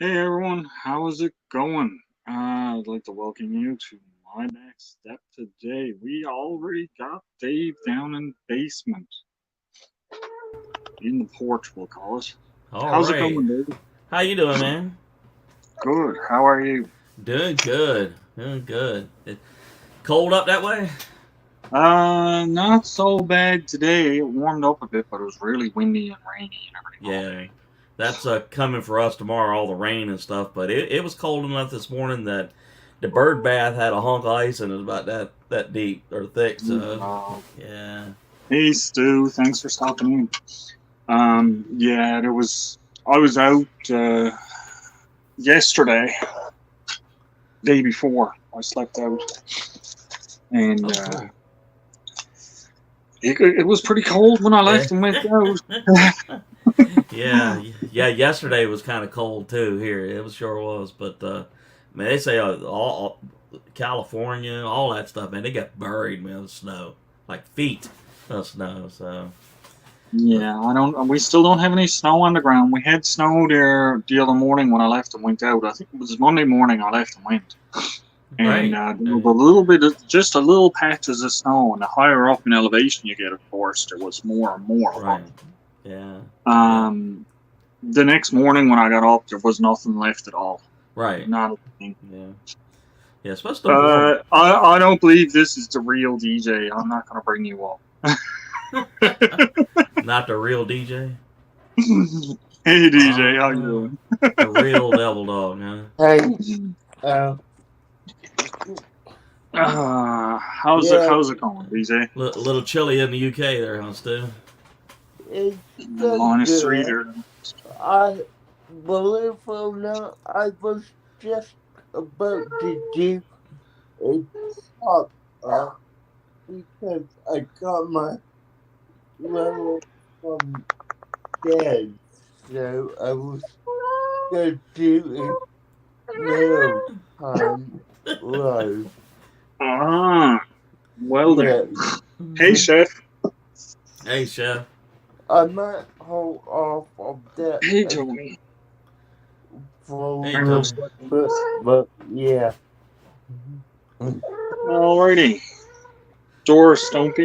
Hey everyone, how is it going? I'd like to welcome you to my next step today. We already got Dave down in the basement, in the porch, we'll call it. All How's it right. going, Dave? How you doing, man? Good. How are you? Doing good. Doing good. Cold up that way? Not so bad today. It warmed up a bit, but it was really windy and rainy and everything all Yeah. day. That's coming for us tomorrow, all the rain and stuff. But it was cold enough this morning that the bird bath had a hunk of ice and it was about that deep or thick. So, Uh, yeah. hey Stu, thanks for stopping in. Yeah, there was. I was out yesterday, day before. I slept out, and Oh, cool. it was pretty cold when I Yeah. left and went out. Yeah. Yeah. Yesterday was kind of cold too here. It was sure was. But, man, they say all California, all that stuff, man, they got buried, man, with snow. Like feet of snow. So, but Yeah, I don't. We still don't have any snow on the ground. We had snow there the other morning when I left and went out. I think it was Monday morning I left and went, and right, there was right, a little bit of just a little patches of snow. And the higher up in elevation you get, of course, there was more and more of right. it. Yeah, yeah, The next morning when I got up, there was nothing left at all. right. Not a thing. Yeah, yeah. It's supposed to warm. I don't believe this is the real DJ. I'm not going to bring you up. Not the real DJ. Hey DJ, how Ah, you the real devil dog, huh? Hey, doing? uh, yeah, How's it going, DJ? A little chilly in the UK there, huh, Stu? it's been -3 good. there. I believe it or not, I was just about to do a top up because I got my level from Dad, so I was gonna do a mail time live. Ah, well then. Yeah, Hey chef. Hey, chef. I might hold off on that Hey Tony. for a Hey, Hang on a Tony. second. but yeah. Alrighty. Doris, don't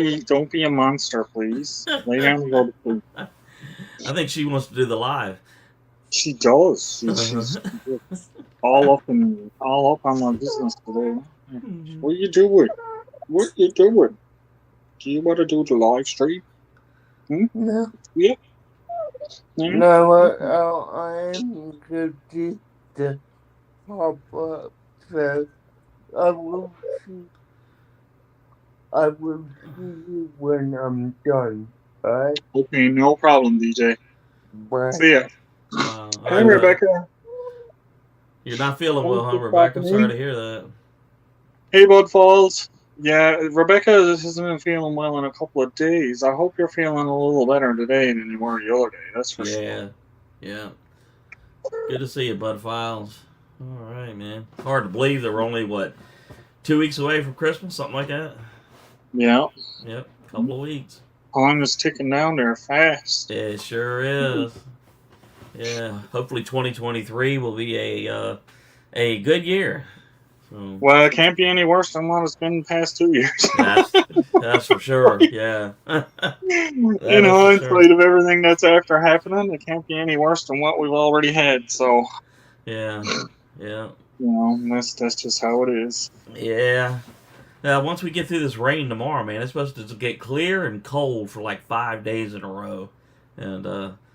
be a monster, please. Lay down and go to sleep. I think she wants to do the live. She does. She's all up on my business today. What you doing? What you doing? Do you want to do the live stream? Hmm? No, Yeah. Yeah. no, Okay. I am good to the pop up, so I will see, I will see you when I'm done. Alright? Okay, no problem, DJ. Bye. See ya. Wow. All Hey, right, but Rebecca. you're not feeling Thanks well, huh, for Rebecca? I'm stopping sorry in. to hear that. Hey, Bud Falls. Yeah, Rebecca hasn't been feeling well in a couple of days. I hope you're feeling a little better today than you were the other day. That's for sure. Yeah, yeah. Good to see you, Bud Files. All right, man. Hard to believe that we're only, what, 2 weeks away from Christmas? Something like that? Yeah. Yep, couple of weeks. Time is ticking down there fast. It sure is. Yeah, hopefully 2023 will be a good year. So Well, it can't be any worse than what it's been the past 2 years. that's that's for sure. Yeah, In that is for sure. hindsight of everything that's after happening, it can't be any worse than what we've already had. So, Yeah, yeah, that's just how it is. yeah. Once we get through this rain tomorrow, man, it's supposed to get clear and cold for like 5 days in a row, and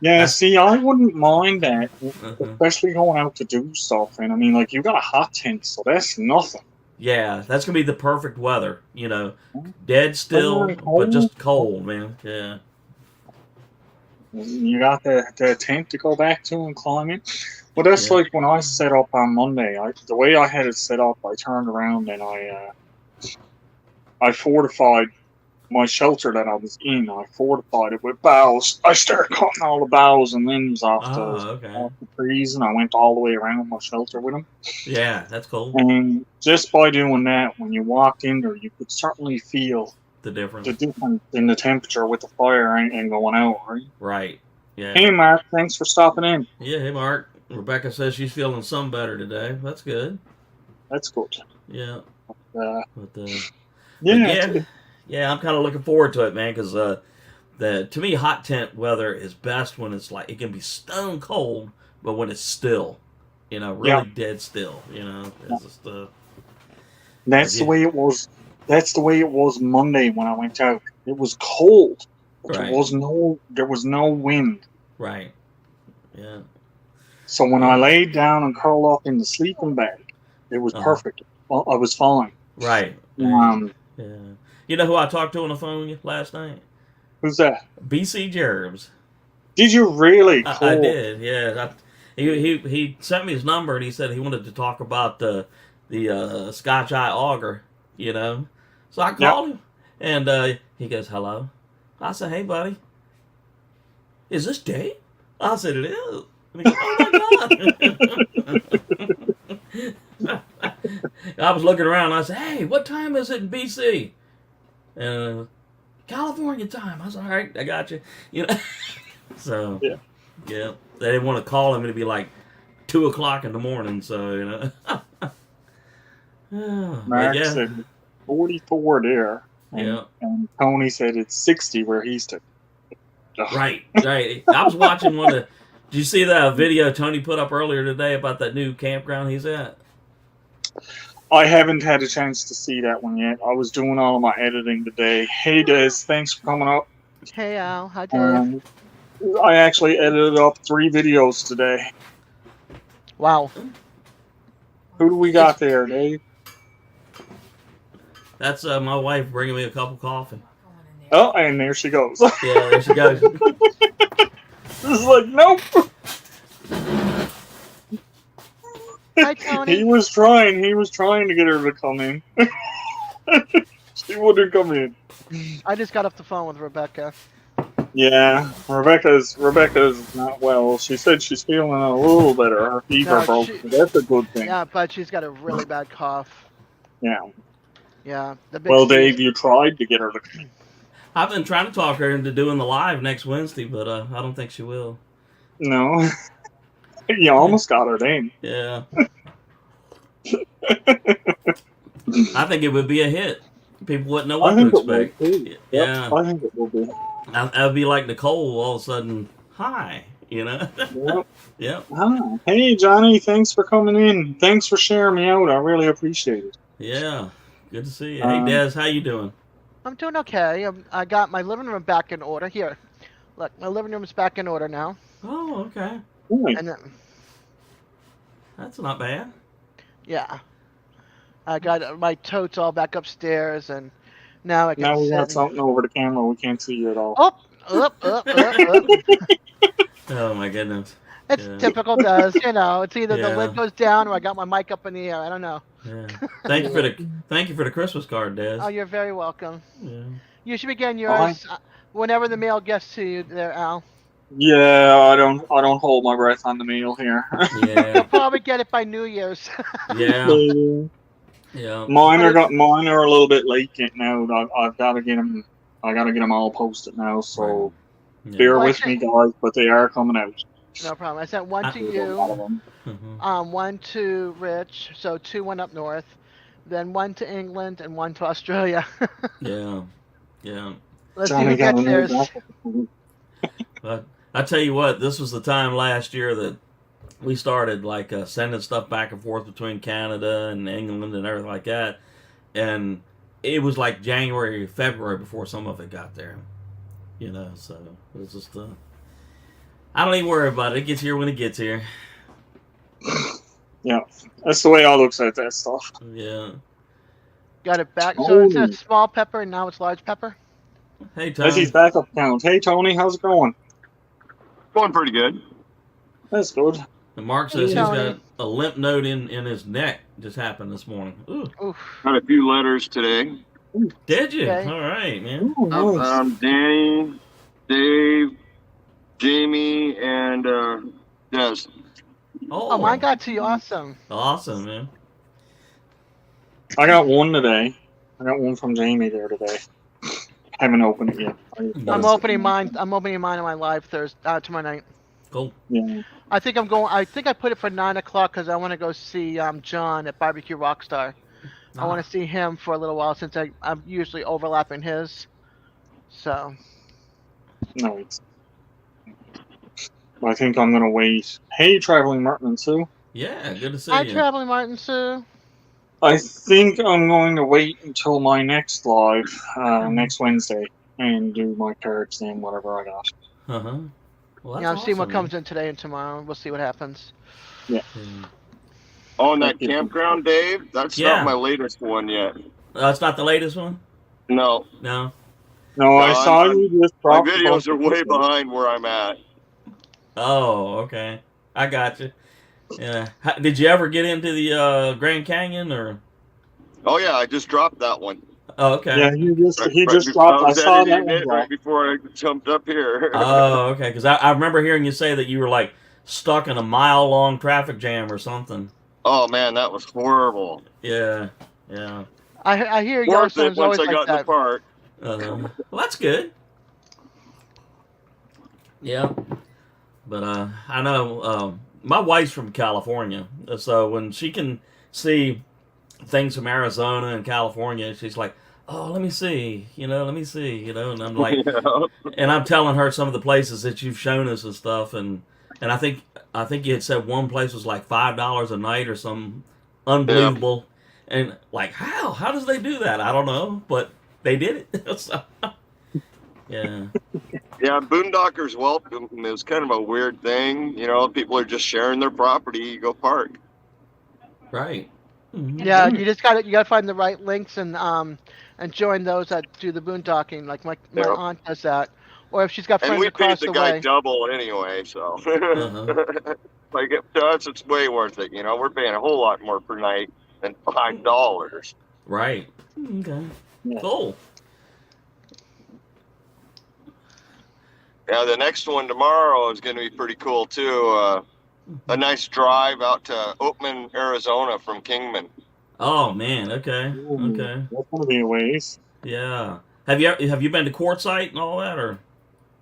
Yeah, that's see, I wouldn't mind that, uh especially going out to do stuff. And I mean, like, you got a hot tent, so that's nothing. yeah, that's gonna be the perfect weather. Dead Clear still, and but cold. just cold, man. Yeah, You got the tent to go back to and climb it. Well, that's yeah. like when I set up on Monday. The way I had it set up, I turned around and I fortified my shelter that I was in. I fortified it with boughs. I started cutting all the boughs and limbs Oh, okay. off the trees, and I went all the way around my shelter with them. Yeah, that's cool. And just by doing that, when you walked in there, you could certainly feel The the difference, difference in the temperature with the fire and going out. Right? right? Yeah, Hey, Mark, thanks for stopping in. yeah. Hey, Mark. Rebecca says she's feeling some better today. That's good. That's good. Yeah. Uh, But yeah, yeah, I'm kind of looking forward to it, man, because to me, hot tent weather is best when it's like, it can be stone cold, but when it's still, really Yeah. dead still, it's just, that's the yeah. way it was. That's the way it was Monday when I went out. It was cold, but Right. there was no wind. Right. Yeah. So when I laid down and curled up in the sleeping bag, it was Uh-huh. perfect. Well, I was fine. Right. Yeah. You know who I talked to on the phone last night? Who's that? BC Jerbs. Did you really? I Cool. did, yeah. He sent me his number and he said he wanted to talk about the Scotch Eye Auger, So I called him and he goes, "Hello." I said, "Hey, buddy, is this Dave?" I said, "It is." And he goes, "Oh my god!" I was looking around and I said, "Hey, what time is it in BC?" And California time. I was all right. I got you. So Yeah. yeah, they didn't want to call him. It'd be like 2:00 in the morning. So Mark yeah, said 44 there. And Tony said it's 60 where he's staying. right. I was watching one of. Did you see that video Tony put up earlier today about that new campground he's at? I haven't had a chance to see that one yet. I was doing all of my editing today. Hey, Des, thanks for coming up. Hey, Al. Hi, Dave. I actually edited up 3 videos today. Wow. Who do we got there, Dave? That's my wife bringing me a cup of coffee. Oh, and there she goes. Yeah, there she goes. It's like, nope. Hi, Tony. He was trying to get her to come in. She wouldn't come in. I just got off the phone with Rebecca. Yeah, Rebecca's not well. She said she's feeling a little better. Her fever No, broke. So that's a good thing. Yeah, but she's got a really bad cough. Yeah. Yeah. Well, Dave, you tried to get her to come in. I've been trying to talk her into doing the live next Wednesday, but I don't think she will. No. You almost got her name. Yeah. I think it would be a hit. People wouldn't know what to expect. Yeah. I think it will be. That would be like Nicole all of a sudden, hi, Yep. Yep. Ah, hey, Johnny, thanks for coming in. Thanks for sharing me out. I really appreciate it. Yeah. Good to see you. Hey, Des, how you doing? I'm doing okay. I got my living room back in order. Here. Look, my living room is back in order now. Oh, okay. Right. And then, That's not bad. yeah. I got my totes all back upstairs, and now I can Now we sit got and- something over the camera. We can't see you at all. Up. Oh, my goodness. It's Yeah. typical Des, It's either the Yeah. lid goes down or I got my mic up in the air. I don't know. Yeah. Thank you for the Christmas card, Des. Oh, you're very welcome. Yeah. You should be getting yours whenever the mail gets to you there, Al. Yeah, I don't hold my breath on the meal here. Yeah. You'll probably get it by New Year's. Yeah. Yeah. Mine are a little bit late now. I've got to get them. I got to get them all posted now. So Yeah. bear Well, with me, guys, but they are coming out. No problem. I sent one to you, Mhm. one to Rich, so 2 went up north, then one to England and one to Australia. Yeah. Yeah. Let's see who gets theirs. But I tell you what, this was the time last year that we started like sending stuff back and forth between Canada and England and everything like that, and it was like January, February before some of it got there. So it was just I don't even worry about it. It gets here when it gets here. Yeah, that's the way I look at that stuff. Yeah. Got it back. So it says small pepper and now it's large pepper. Hey, That's Tony. his backup account. Hey, Tony, how's it going? Going pretty good. That's good. And Mark says he's Tony. got a limp node in his neck. Just happened this morning. Ooh. Oof. Got a few letters today. Did you? Okay. All right, man. Oh, nice. Danny, Dave, Jamie, and Des. Oh, mine got to you. Awesome. Awesome, man. I got one today. I got one from Jamie there today. Haven't opened it yet. I'm opening mine. I'm opening mine on my live Thursday tomorrow night. Cool. Yeah. I think I'm going. I think I put it for 9 o'clock because I want to go see John at Barbecue Rockstar. I want to see him for a little while since I'm usually overlapping his. So. Nice. I think I'm gonna wait. Hey, Traveling Martin and Sue. Yeah, good to see Hi, you. Traveling Martin Sue. I think I'm going to wait until my next live, next Wednesday, and do my cards and whatever I got. Uh-huh. Well, Yeah, I'm seeing what awesome, comes in today and tomorrow. We'll see what happens. man. On that Thank you. campground, Dave, that's Yeah. not my latest one yet. It's not the latest one? No, No? No, I No, saw you just my drop videos are way behind where I'm at. Oh, okay. I got you. Yeah. Did you ever get into the Grand Canyon or? Oh yeah, I just dropped that one. Oh, okay. Yeah, he Right just before- dropped. I was saw editing that one it drop. right before I jumped up here. Oh, okay. Because I remember hearing you say that you were like stuck in a mile-long traffic jam or something. Oh man, that was horrible. Yeah. Yeah. I hear Worth Yellowstone's it once always I like got in the that. park. Well, that's good. Yeah. But I know my wife's from California, so when she can see things from Arizona and California, she's like, "Oh, let me see, let me see, and I'm like, Yeah. and I'm telling her some of the places that you've shown us and stuff, and I think you had said one place was like $5 a night or something unbelievable, and like how does they do that? I don't know, but they did it. So, yeah. Yeah, Boondockers Welcome is kind of a weird thing. People are just sharing their property. You go park. Right. Mhm. Yeah, you gotta find the right links and join those that do the boondocking. Like my Yeah. aunt does that, or if she's got And friends we paid across the the guy way. double anyway, so Uh-huh. like to us, it's way worth it. We're paying a whole lot more per night than $5. Right. Okay. Yeah. Cool. Yeah, the next one tomorrow is going to be pretty cool too. A nice drive out to Oatman, Arizona from Kingman. Oh man. Okay. Ooh, Okay. That's gonna be a ways. Yeah. Have you been to Quartzsite and all that or?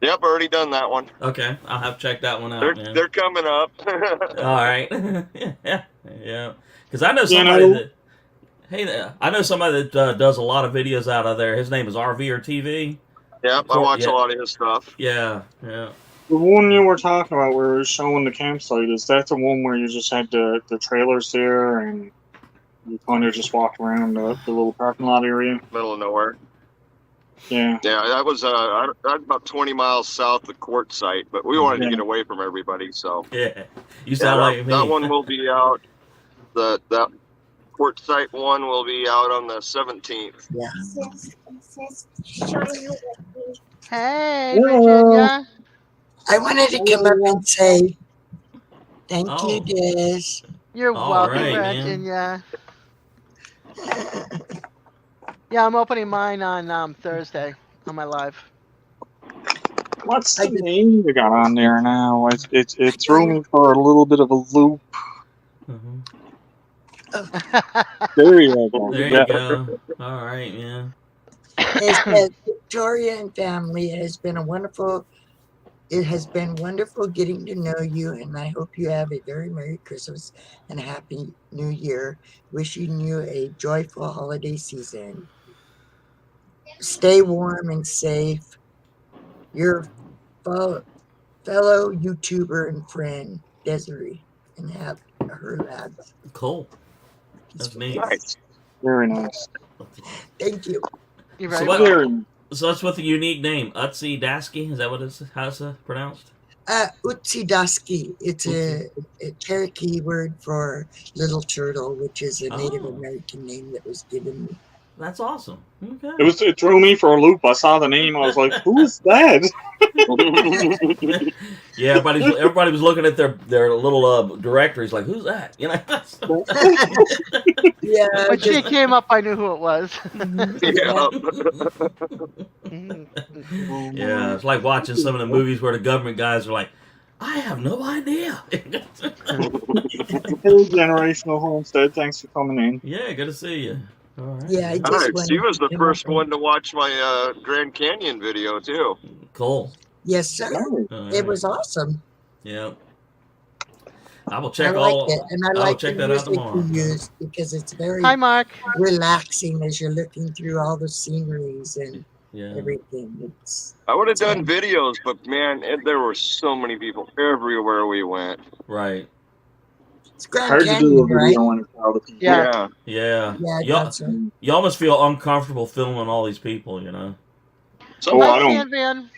Yep, already done that one. Okay, I'll have to check that one out, They're man. they're coming up. All right. Yeah. Because I know You somebody know- that. Hey, I know somebody that does a lot of videos out of there. His name is RV or TV. Yep, I watch Yeah. a lot of his stuff. Yeah. The one you were talking about where it was showing the campsite, is that the one where you just had the trailers there and you kind of just walked around the little parking lot area? Middle of nowhere. Yeah. Yeah, that was about 20 miles south of Quartzsite, but we wanted Yeah. to get away from everybody, so Yeah. You yeah, sound like me. that one will be out. That Quartzsite one will be out on the 17th. Hey, Hello. Virginia. I wanted to come up and say thank Oh. you, Des. You're All welcome, right, man. Virginia. Yeah, I'm opening mine on Thursday on my live. What's I the did- name you got on there now? It threw me for a little bit of a loop. Mhm. There you go. There you go. All right, yeah. It says Victoria and family, it has been wonderful getting to know you, and I hope you have a very Merry Christmas and a Happy New Year. Wishing you a joyful holiday season. Stay warm and safe. Your fellow YouTuber and friend, Desiree, and have her labs. Cool. That's neat. Nice. Very nice. Thank you. You're So very what- welcome. Very. So that's with a unique name, Utsi Dasky. Is that what it's how it's pronounced? Utsidaski. It's a Cherokee word for little turtle, which is a Native Oh. American name that was given me. That's awesome. Okay. It threw me for a loop. I saw the name. I was like, "Who is that?" Yeah, everybody was looking at their little directories like, who's that? Yeah, When she just- came up, I knew who it was. Yeah. Yeah, it's like watching some of the movies where the government guys are like, I have no idea. Hey, Generational Homestead. Thanks for coming in. Yeah, good to see you. All right. yeah, I just Nice. wanted She was to the come up first and- one to watch my Grand Canyon video too. Cool. Yes, sir. Nice. All It right. was awesome. Yeah. I will I check like all. it, and I I will like check the that out music tomorrow. you use because it's very Hi, Mark. relaxing as you're looking through all the sceneries and Yeah. everything. It's I would have done videos, but man, there were so many people everywhere we went. Right. Grand Hard to do Canyon, a right? video in a crowd of people. Yeah. Yeah. Yeah, You, that's right. you almost feel uncomfortable filming all these people, you know? So Oh, I Hi, don't. San Van.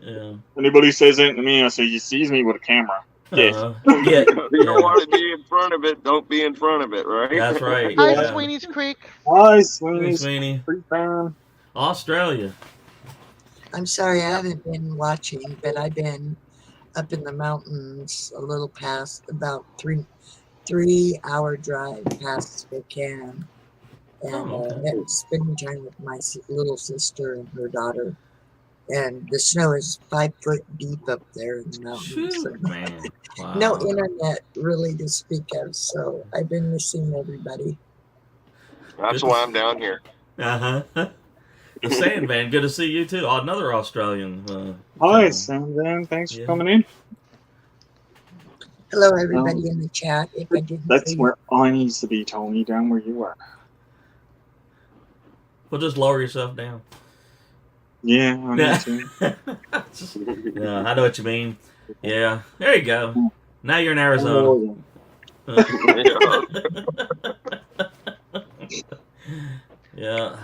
Yeah. Anybody says anything to me, I say, "You sees me with a camera." Yes. Yeah. you don't Yeah. want to be in front of it. Don't be in front of it, right? That's right. Hi, Yeah. Sweeney's Creek. Hi, Hey, Sweeney's Sweeney. Creek fan. Australia. I'm sorry I haven't been watching, but I've been up in the mountains a little past about 3 hour drive past Spokane, and Oh, okay. spending time with my little sister and her daughter. And the snow is 5 foot deep up there in the mountains. Shoot, man. Wow. No internet really to speak of, so I've been missing everybody. That's Good. why I'm down here. Uh-huh. The Sandman, good to see you too. Oh, another Australian. Hi, channel. Sam Van. Thanks Yeah. for coming in. Hello, everybody in the chat. If I didn't That's say where I needs to be, Tony, down where you are. Well, just lower yourself down. Yeah, I Yeah. need to. Yeah, I know what you mean. Yeah, there you go. Now you're in Arizona. Oh, Yeah,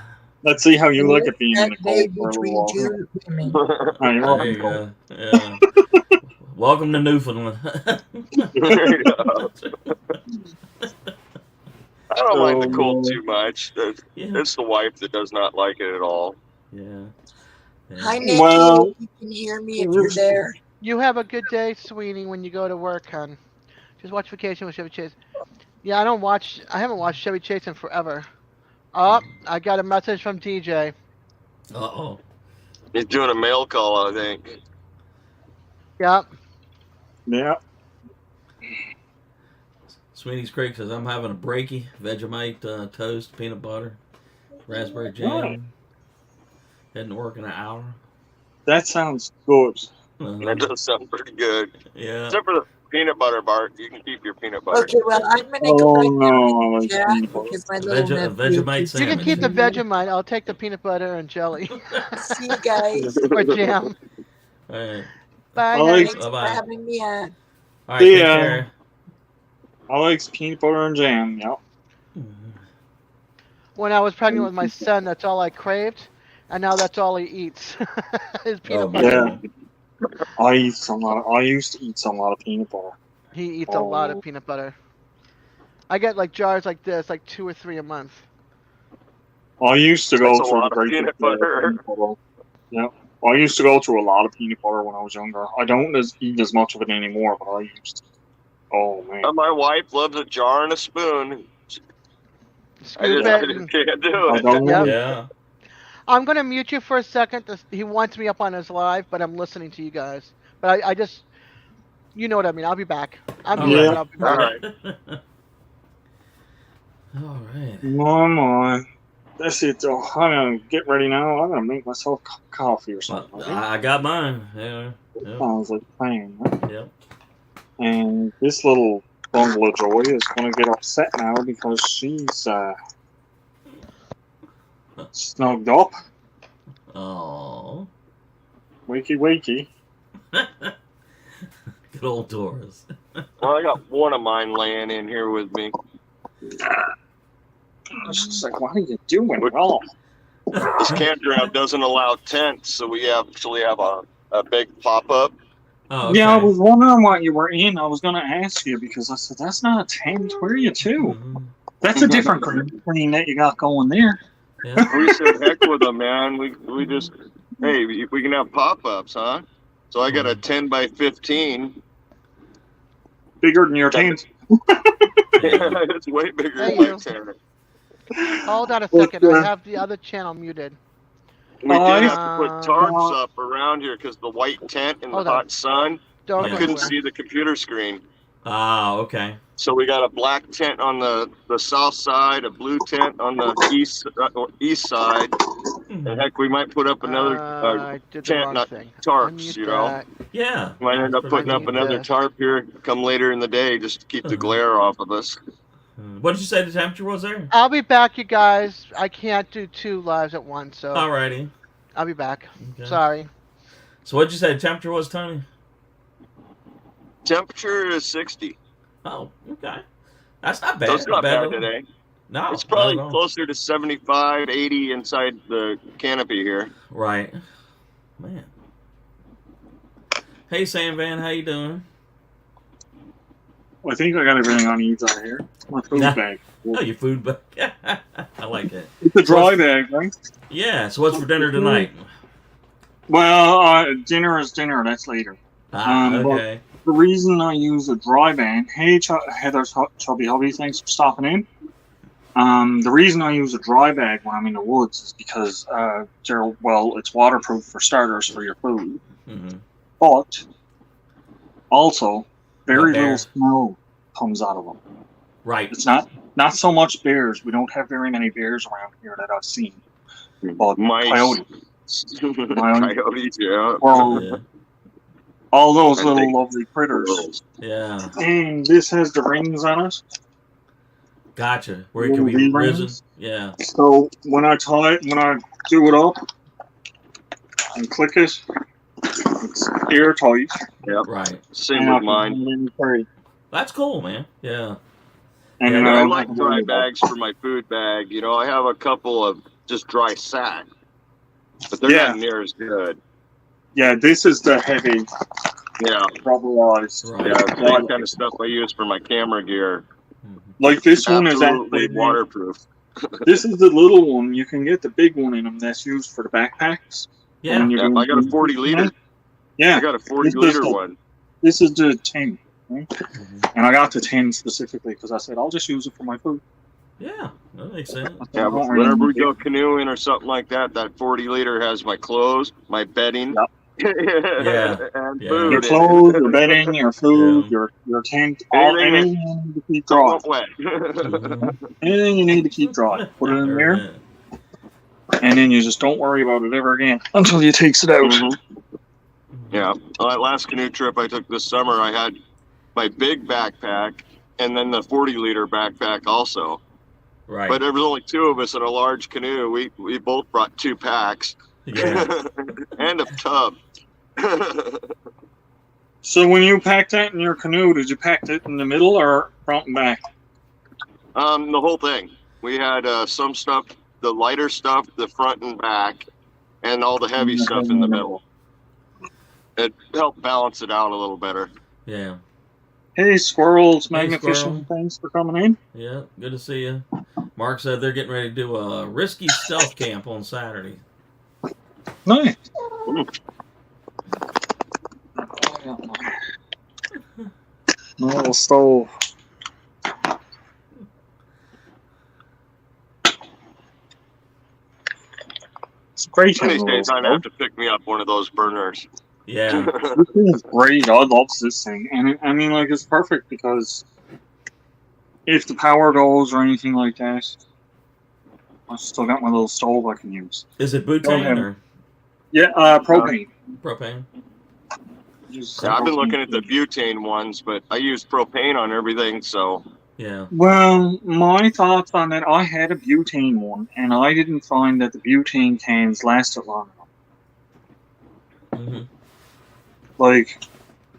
let's see how you like it being in that the day cold for a between little while. two women. Oh, you're there welcome. you go. Yeah. Welcome to Newfoundland. I don't mind the cold too much. Yeah. It's the wife that does not like it at all. Yeah. Hi, Yeah. Nikki. Well- If you can hear me if you're there. You have a good day, Sweeney, when you go to work, hon. Just watch Vacation with Chevy Chase. Yeah, I haven't watched Chevy Chase in forever. Oh, I got a message from DJ. Uh-oh. He's doing a mail call, I think. Yep. Yeah. Sweeney's Creek says, I'm having a breaky, Vegemite toast, peanut butter, raspberry jam. Heading to work in an hour. That sounds good. That does sound pretty good. Yeah. Except for the peanut butter, Bart. You can keep your peanut butter. Okay, well, I'm going to Oh, go right no, I like chat peanut butter. because my little nephew Vegemite keeps You can Salmon. keep the Vegemite. I'll take the peanut butter and jelly See you guys. or jam. All right. Bye, I like- honey. Thanks for Bye-bye. having me on. All right, take Yeah. care. I like peanut butter and jam. Yep. When I was pregnant with my son, that's all I craved, and now that's all he eats is peanut Oh, butter. Yeah. I used to eat a lot of peanut butter. He eats a lot of peanut butter. I get like jars like this, like 2 or 3 a month. I used to go That's a through lot the of great peanut butter. Yeah. I used to go through a lot of peanut butter when I was younger. I don't eat as much of it anymore, but I used to. Oh, man. My wife loves a jar and a spoon. I Scoop just it. and- can't do I it. don't know. Yeah. I'm gonna mute you for a second. He wants me up on his live, but I'm listening to you guys. But I just, you know what I mean. I'll be back. I'm All here, Yeah. but I'll be All back. right. All right. Come on. That's it. Oh, I'm going to get ready now. I'm going to make myself coffee or something. Well, Okay? I got mine. Yeah. Yep. Sounds like a plan. Huh? Yep. And this little bundle of joy is going to get upset now because she's snugged up. Oh. Wakey, wakey. Good old Doris. Well, I got one of mine laying in here with me. She's like, what are you doing? Well, This campground doesn't allow tents, so we actually have a big pop-up. Oh, okay. yeah, I was wondering what you were in. I was going to ask you because I said, that's not a tent. Where are you to? Mhm. That's a different green that you got going there. Yeah. We said, heck with them, man. We just, hey, we can have pop-ups, huh? So I got a 10 by 15. Bigger than your tent. It's way bigger Hey, than my you. tent. Hold on a Well, second. I have the other channel muted. We did I- have to put tarps up around here because the white tent in the Hold on. hot sun, Don't Yeah. I go couldn't anywhere. see the computer screen. Ah, okay. So we got a black tent on the south side, a blue tent on the east side, And heck, we might put up another I did the tent, wrong not thing. tarps, Unmute you know. that. Yeah. Might end up putting up Unmute another this. tarp here come later in the day just to keep the glare off of us. What did you say the temperature was there? I'll be back, you guys. I can't do 2 lives at once, so Alrighty. I'll be back. Okay. Sorry. So what did you say the temperature was, Tony? Temperature is 60. Oh, okay. That's not bad. So it's not bad at all. today. No, It's probably not at all. closer to 75, 80 inside the canopy here. Right. Man. Hey, Sam Van, how you doing? I think I got everything I need out here. My food Nah. bag. Oh, your food bag. I like it. It's a dry bag, right? Yeah, so what's for dinner tonight? Well, dinner is dinner. That's later. Okay. The reason I use a dry bag, hey, Heather's Chubby Hubby, thanks for stopping in. The reason I use a dry bag when I'm in the woods is because, it's waterproof for starters for your food. Mm-hmm. But also, very Not bear. little smell comes out of them. Right. It's not so much bears. We don't have very many bears around here that I've seen. But Mice. coyotes. Coyotes, yeah. Or Yeah. all those I little think- lovely critters. Yeah. And this has the rings on it. Gotcha. Where it can be Little risen. rings. Yeah. So when I do it up and click it, it's airtight. Right. Same and I with can mine. put it in the tray. That's cool, man. Yeah. And Yeah, then I don't like have to dry worry about bags for my food bag. You know, I have a couple of just dry sack, but they're Yeah. not near as good. it. Yeah, this is the heavy, Yeah, rubberized. Right. yeah, it's that kind of stuff I use for my camera gear. Mhm. Like this one is Absolutely actually waterproof. This is the little one. You can get the big one in them that's used for the backpacks. Yeah. When you're Yeah, doing I got a 40 liter. I Yeah, got a 40 This is liter the- one. this is the 10. Right? Mhm. And I got the 10 specifically because I said, I'll just use it for my food. Yeah. That makes sense. I said, Yeah, I but don't really whenever we need go canoeing or something like that, that 40 liter has my clothes, my bedding, Yeah. and Yeah. food. your clothes, your bedding, your food, your tent, Anything anything you need to keep I dry. won't wet. Mhm. Anything you need to keep dry. Put it in there, Yeah. and then you just don't worry about it ever again until you takes it out. Mhm. Yeah. Well, that last canoe trip I took this summer, I had my big backpack and then the 40 liter backpack also. Right. But there was only two of us in a large canoe. We both brought 2 packs Yeah. and a tub. So when you packed that in your canoe, did you pack it in the middle or front and back? The whole thing. We had some stuff, the lighter stuff, the front and back, and all the heavy stuff in the middle. It helped balance it out a little better. Yeah. Hey, Squirrels, Hey, Magnificent, Squirrel. thanks for coming in. Yeah. Good to see you. Mark said they're getting ready to do a risky stealth camp on Saturday. Nice. My little stove. It's great. One of having these a days, little I'm gonna have to pick me up one of those burners. Yeah. stove. This thing is great. I love this thing, and I mean, like, it's perfect because if the power goes or anything like that, I've still got my little stove I can use. Is it butane or Yeah, propane. propane? Just Yeah, I've been propane. looking at the butane ones, but I use propane on everything, so Yeah. Well, my thoughts on that, I had a butane one, and I didn't find that the butane cans lasted long enough. Hmm. Like,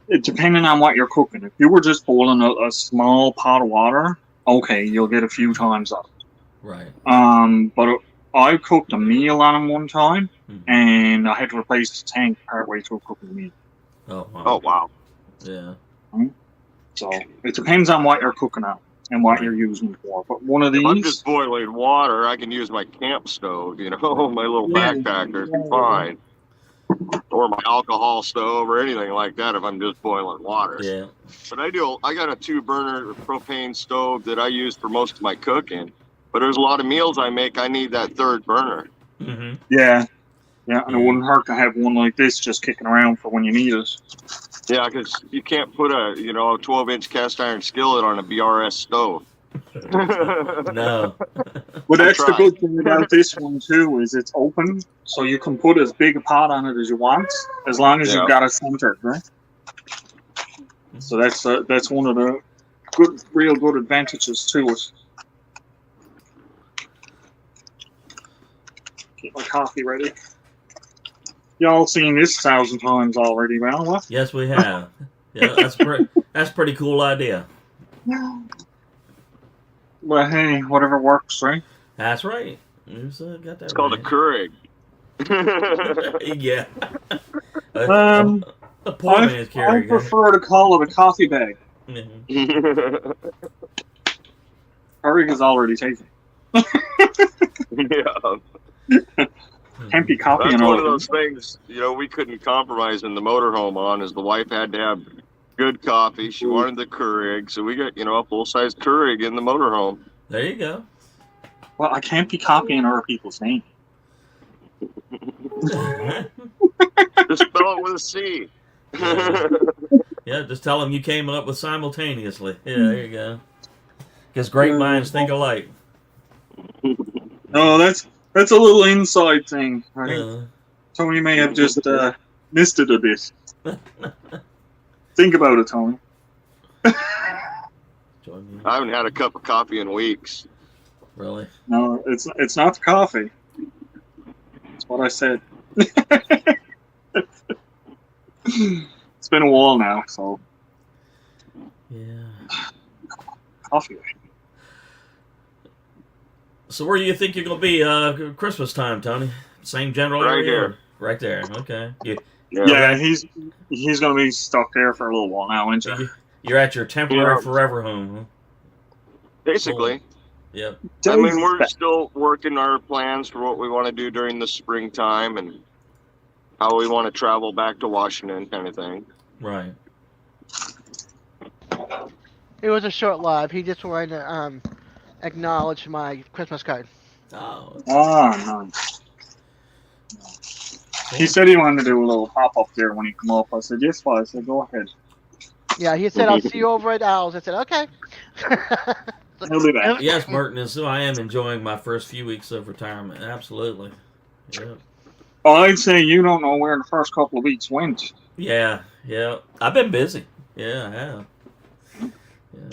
it depending on what you're cooking. If you were just boiling a small pot of water, okay, you'll get a few times up. Right. But I cooked a meal on them one time, Mhm. and I had to replace the tank partway through cooking the meal. Oh. Wow. oh wow. Yeah. So it depends on what you're cooking on and what you're using it for. But one of If I'm these, just boiling water, I can use my camp stove, you know, my little Yeah. backpacker, fine. Or my alcohol stove or anything like that if I'm just boiling water. Yeah. But I got a 2-burner propane stove that I use for most of my cooking. But there's a lot of meals I make, I need that 3rd burner. Hmm. yeah, and it wouldn't hurt to have one like this just kicking around for when you need it. Yeah, because you can't put a 12-inch cast iron skillet on a BRS stove. No. But I that's the tried. good thing about this one too, is it's open, so you can put as big a pot on it as you want, as long as Yeah. you've got it centered, right? So that's one of the real good advantages to it. Get my coffee ready. Y'all seen this 1,000 times already, well, what? Yes, we have. Yeah, that's a pretty cool idea. Well, hey, whatever works, right? That's right. You got that It's called a right. Keurig. Yeah. Um, A poor man's I Keurig. prefer to call it a coffee bag. Mhm. Keurig is already taken. Yeah. Can't be copying That's all one of of them. those things, we couldn't compromise in the motorhome on, is the wife had to have good coffee. She wanted the Keurig, so we got, a full-size Keurig in the motorhome. There you go. Well, I can't be copying other people's name. Just spell it with a C. Yeah. Yeah, just tell them you came up with simultaneously. Yeah, there you go. Because great minds think alike. No, that's a little inside thing. I think Uh, Tony may have just missed it a bit. Think about it, Tony. join me. I haven't had a cup of coffee in weeks. Really? No, it's not the coffee. That's what I said. It's been a while now, so Yeah. coffee. So where do you think you're going to be Christmas time, Tony? Same general Right area? here. Right there. Okay. Yeah, he's gonna be stuck there for a little while now, isn't he? You're at your temporary Yeah. forever home. Huh? Basically. Yep. I mean, we're still working our plans for what we want to do during the springtime and how we want to travel back to Washington, kind of thing. Right. It was a short live. He just wanted to acknowledge my Christmas card. Oh. Nice. He said he wanted to do a little pop up there when he come up. I said, yes, I said, go ahead. Yeah, he said, I'll see you over at Owls. I said, okay. He'll be back. Yes, Merton, and so I am enjoying my first few weeks of retirement. Absolutely. Yep. Well, I'd say you don't know where the first couple of weeks went. Yeah. I've been busy. Yeah, I have.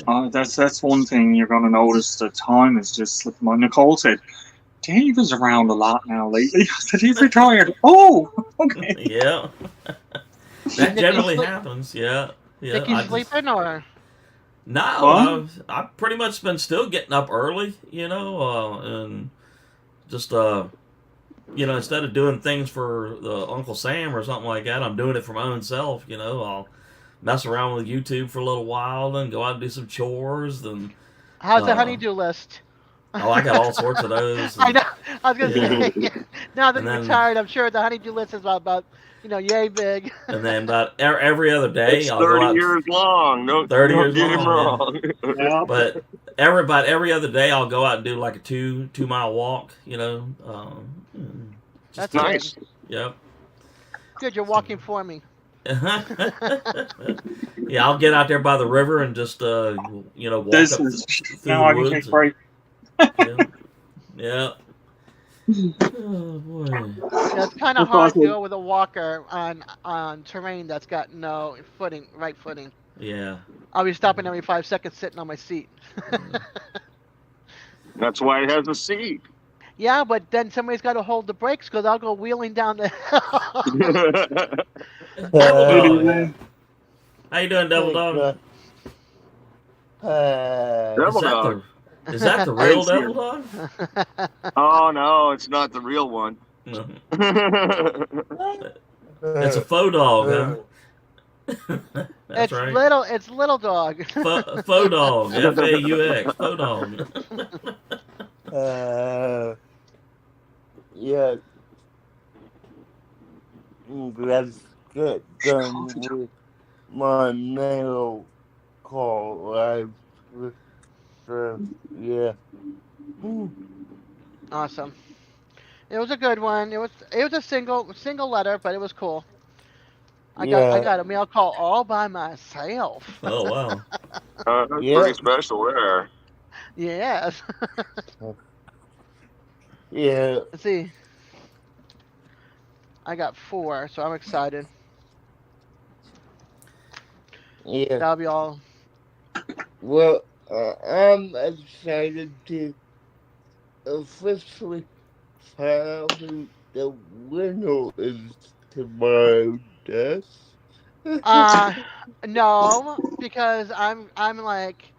Yeah. That's one thing you're going to notice. The time is just slipping by. Nicole said, Dave is around a lot now lately. I said, he's retired. Oh, okay. Yeah. That generally happens. Yeah. Think he's sleeping or? No, I've pretty much been still getting up early, and just, instead of doing things for Uncle Sam or something like that, I'm doing it for my own self, I'll mess around with YouTube for a little while, then go out and do some chores, then... How's the honeydew list? Oh, I got all sorts of those. I know. I was going to say, now that And you're then- retired, I'm sure the honeydew list is about yay big. And then about every other day, It's I'll go 30 out... years long. No, 30 don't years get him long, wrong. Yeah. But about every other day, I'll go out and do like a 2-mile walk, That's Nice. Yep. Good, you're walking for me. Yeah, I'll get out there by the river and just walk This up is, through now I the can woods. take a break. Yeah. Oh boy. Yeah, it's kind of That's hard to awesome. go with a walker on terrain that's got no right footing. Yeah. I'll be stopping every 5 seconds sitting on my seat. That's why it has a seat. Yeah, but then somebody's got to hold the brakes because I'll go wheeling down the hill. Devil Good Dog. evening. How you doing, Devil Dog? Devil Dog. Is that the real Thanks, Devil Dog? Oh, no, it's not the real one. No. It's a faux dog, huh? That's it's right. little. It's little dog. Faux dog. F-A-U-X. Faux dog. Yeah. Let's get done with my mail call live. Yeah. Awesome. It was a good one. It was a single letter, but it was cool. I got a mail call all by myself. Oh, wow. That's Yeah. pretty special there. Yes. Yeah, Let's see. I got 4, so I'm excited. yeah. That'll be all. Well, I'm excited to officially tell who the winner is tomorrow, Des. Uh, no, because I'm like,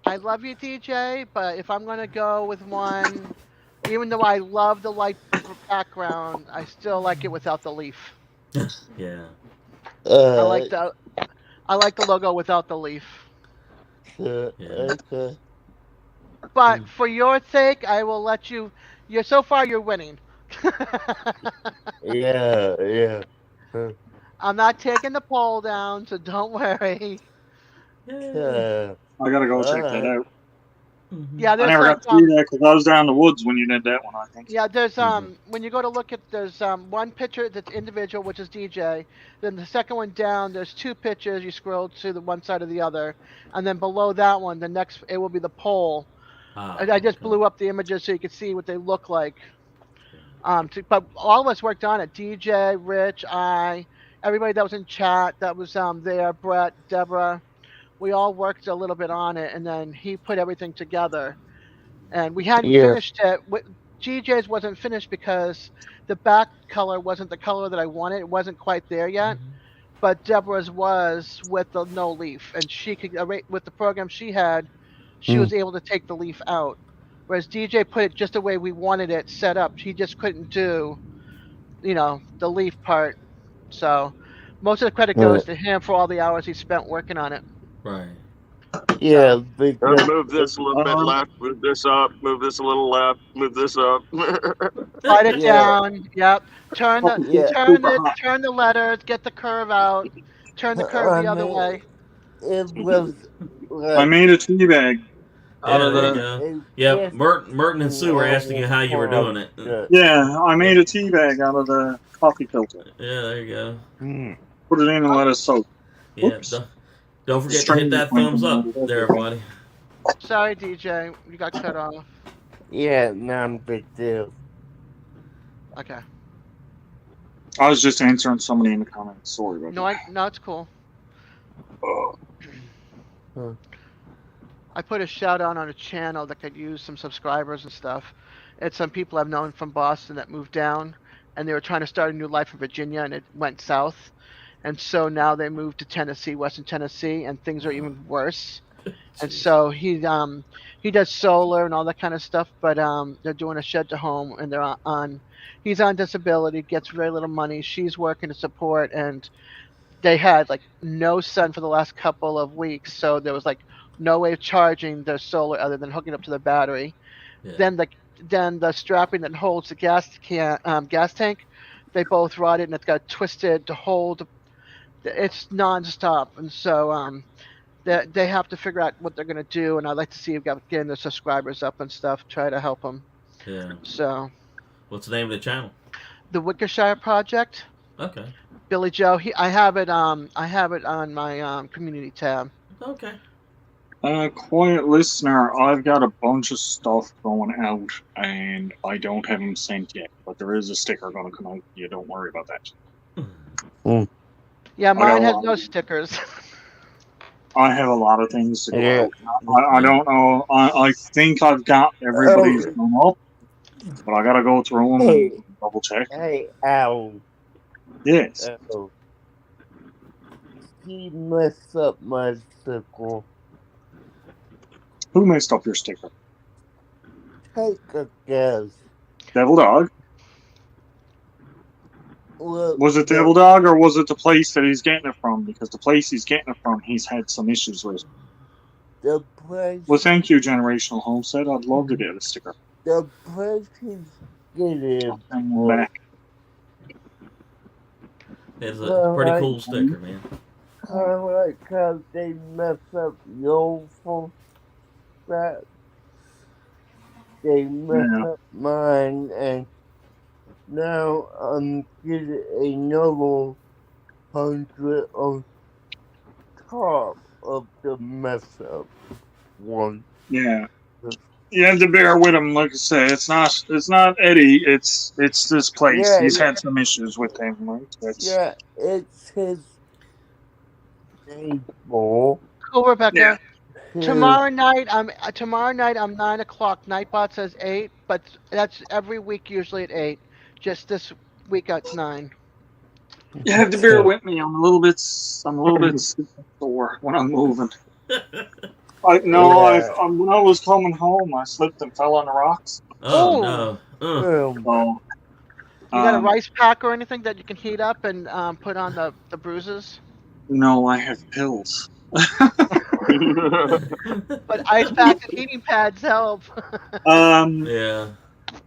I love you, DJ, but if I'm gonna go with one, even though I love the light background, I still like it without the leaf. Yeah. I uh, like the I like the logo without the leaf. Yeah. okay. But for your sake, I will let you. You're so far, you're winning. Yeah, yeah. I'm not taking the poll down, so don't worry. Yay. I gotta go check that Alright. out. Mhm. Yeah, I there's never like got to see that because I was down in the woods when you did that one. I think. yeah, there's Mhm. when you go to look at there's one picture that's individual, which is DJ. Then the second one down, there's 2 pictures. You scroll to the one side or the other, and then below that one, the next it will be the poll. Ah, I just okay. blew up the images so you could see what they look like. Yeah. But all of us worked on it. DJ, Rich, everybody that was in chat that was there, Brett, Deborah. We all worked a little bit on it, and then he put everything together. And we hadn't Yeah. finished it. GJ's wasn't finished because the back color wasn't the color that I wanted. It wasn't quite there yet. Mhm. But Deborah's was with the no leaf, and she could with the program she had, she was able to take the leaf out. Whereas DJ put it just the way we wanted it set up. He just couldn't do, the leaf part. So most of the credit goes to him for all the hours he spent working on it. Right. Yeah, So because Move this a little bit left. Move this up. Move this a little left. Move this up. slide it yeah, down. Yep. Turn the yeah. turn it. Turn the letters. Get the curve out. Turn the curve I the other mean, way. it was I like made a tea bag out Yeah, of there you the. go. a Yep, just Merton and Sue were asking you how you were doing it. project. Yeah, I made a tea bag out of the coffee filter. Yeah, there you go. Put it in and let it soak. Yeah, Oops. don't forget to hit Strain that went thumbs in up the there, everybody. Sorry, DJ. You got cut off. Yeah, not a big deal. Okay. I was just answering somebody in the comments. Sorry about No, it's cool. that. I put a shout out on a channel that could use some subscribers and stuff. It's some people I've known from Boston that moved down, and they were trying to start a new life in Virginia, and it went south. And so now they moved to Tennessee, Western Tennessee, and things are even worse. And Jeez. so he does solar and all that kind of stuff, but they're doing a shed to home, and they're on he's on disability, gets very little money. She's working to support, and they had like no sun for the last couple of weeks, so there was like no way of charging their solar other than hooking up to the battery. Yeah. Then the strapping that holds the gas tank, they both rotted, and it's got twisted to hold. It's nonstop, and so they have to figure out what they're gonna do. And I'd like to see getting the subscribers up and stuff, try to help them. Yeah. So What's the name of the channel? the Wickershire Project, Okay. Billy Joe. I have it on my community tab. Okay. Quiet listener, I've got a bunch of stuff going out, and I don't have them sent yet. But there is a sticker going to come out. You don't worry about that. Yeah, got mine a has lot. no stickers. I have a lot of things to go Yeah. out. I don't know. I think I've got everybody's done up, but I got to go through them Hey. and double check. Hey, Al. Yes. Oh. He messed up my circle. Who messed up your sticker? Take a guess. Devil Dog? Look, Was it Devil Dog, or was it the place that he's getting it from? Because the place he's getting it from, he's had some issues with. the place, Well, thank you, Generational Homestead. I'd love to get a sticker. the place he's getting And for. back. It's a Well, pretty cool sticker, man. Kind of like how they mess up your full set. They mess Yeah. up mine, and now I'm getting another 100 on top of the mess up one. Yeah. You have to bear with him. Like I say, it's not Eddie. It's this place. Yeah, He's yeah. had some issues with him. Like, Yeah, it's his table. Cool, Rebecca. Yeah. Tomorrow night I'm 9:00. Nightbot says 8, but that's every week usually at 8. Just this week it's 9. You have to bear with me. I'm a little bit sore when I'm moving. When I was coming home, I slipped and fell on the rocks. Oh Ooh. no. So, You got a rice pack or anything that you can heat up and put on the bruises? No, I have pills. But ice packs and heating pads help. Yeah.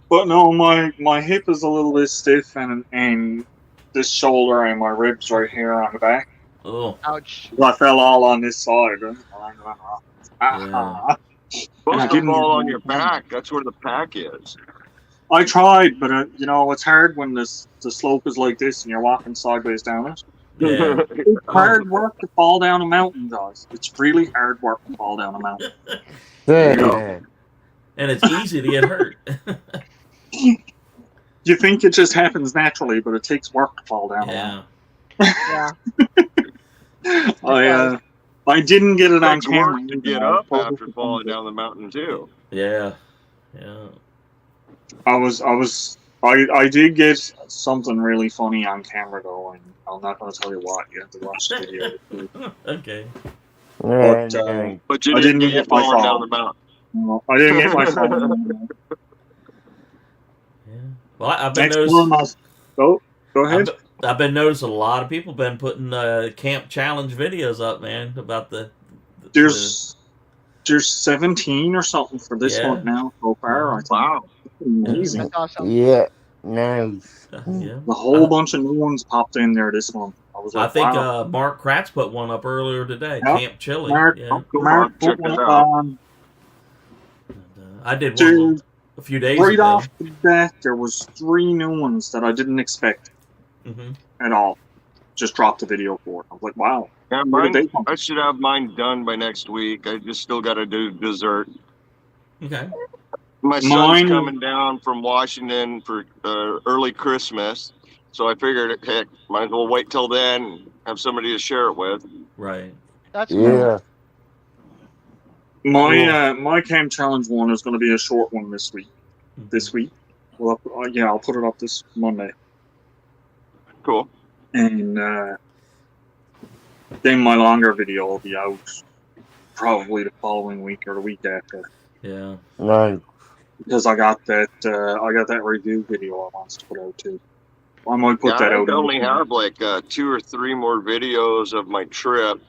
But no, my hip is a little bit stiff, and this shoulder and my ribs right here on the back. Oh. Ouch. I fell all on this side. Yeah. Supposed to fall on your back. That's where the pack is. I tried, but it's hard when the slope is like this and you're walking sideways down it. Yeah. It's hard work to fall down a mountain, guys. It's really hard work to fall down a mountain. Yeah. And it's easy to get hurt. You think it just happens naturally, but it takes work to fall down. Yeah. Yeah. I didn't get it on Takes camera. work to get up after falling down the mountain too. Yeah. Yeah. I did get something really funny on camera though, and I'm not going to tell you what. You have to watch the video. Okay. But, But you I didn't didn't get get my falling phone. down the mountain. No, I didn't get my phone. Yeah. Well, I've been Next noticing. one, go ahead. I've been noticing a lot of people been putting camp challenge videos up, man, about the There's 17 or something for this Yeah. one now so far. I think. Wow. Amazing. That's awesome. Yeah, nice. yeah. A whole bunch of new ones popped in there this month. I was I like, think wow. Mark Kratz put one up earlier today. Yep. Camp Chili. Mark, Yeah. Mark Check put it one out. on. I did one Dude, a few days right ago. off the bat, there was 3 new ones that I didn't expect Hmm. at all. Just dropped the video for it. I was like, wow. Yeah, Where did mine, they come I should have mine done by next week. I just still got to do dessert. Okay. My son's Mine- coming down from Washington for early Christmas, so I figured, heck, might as well wait till then and have somebody to share it with. Right. That's cool. Yeah. My Camp Challenge one is going to be a short one this week. Well, I'll put it up this Monday. Cool. And then my longer video will be out probably the following week or the week after. Yeah. Nice. Because I got that review video I want to put out too. I might put that I out. only have like 2 or 3 more videos of my trip,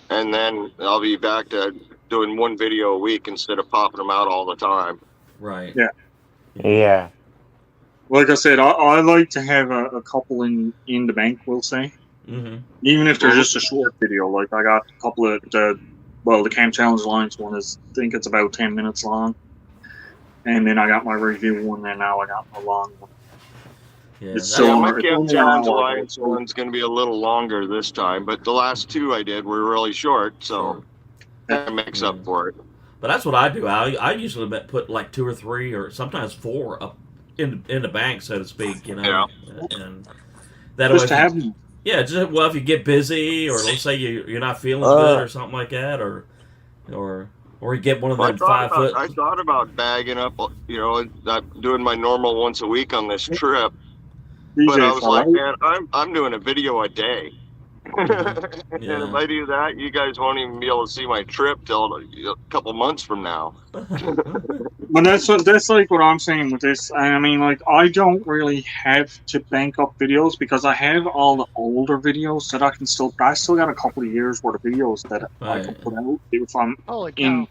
and then I'll be back to doing one video a week instead of popping them out all the time. Right. Yeah. Yeah. Like I said, I like to have a couple in the bank, we'll say. Hmm. Even if they're just a short video. Like I got a couple of the Camp Challenge Alliance one is, I think it's about 10 minutes long. And then I got my review one, and now I got my long one. Yeah. It's that- so- Yeah, my it's Camp only Challenge an hour. Alliance one's going to be a little longer this time, but the last 2 I did were really short, so that makes up for it. But that's what I do. I usually put like 2 or 3 or sometimes 4 up in the bank, so to speak. You know. And that Just way, to have them. yeah. Just if you get busy, or let's say you're not feeling good or something like that, or you get one of them 5 foot. I thought about bagging up, not doing my normal once a week on this trip, but I was like, man, I'm doing a video a day. And if I do that, you guys won't even be able to see my trip till a couple months from now. But that's like what I'm saying with this. I mean, like, I don't really have to bank up videos because I have all the older videos that I still got a couple of years worth of videos that I can put out if I'm Holy cow.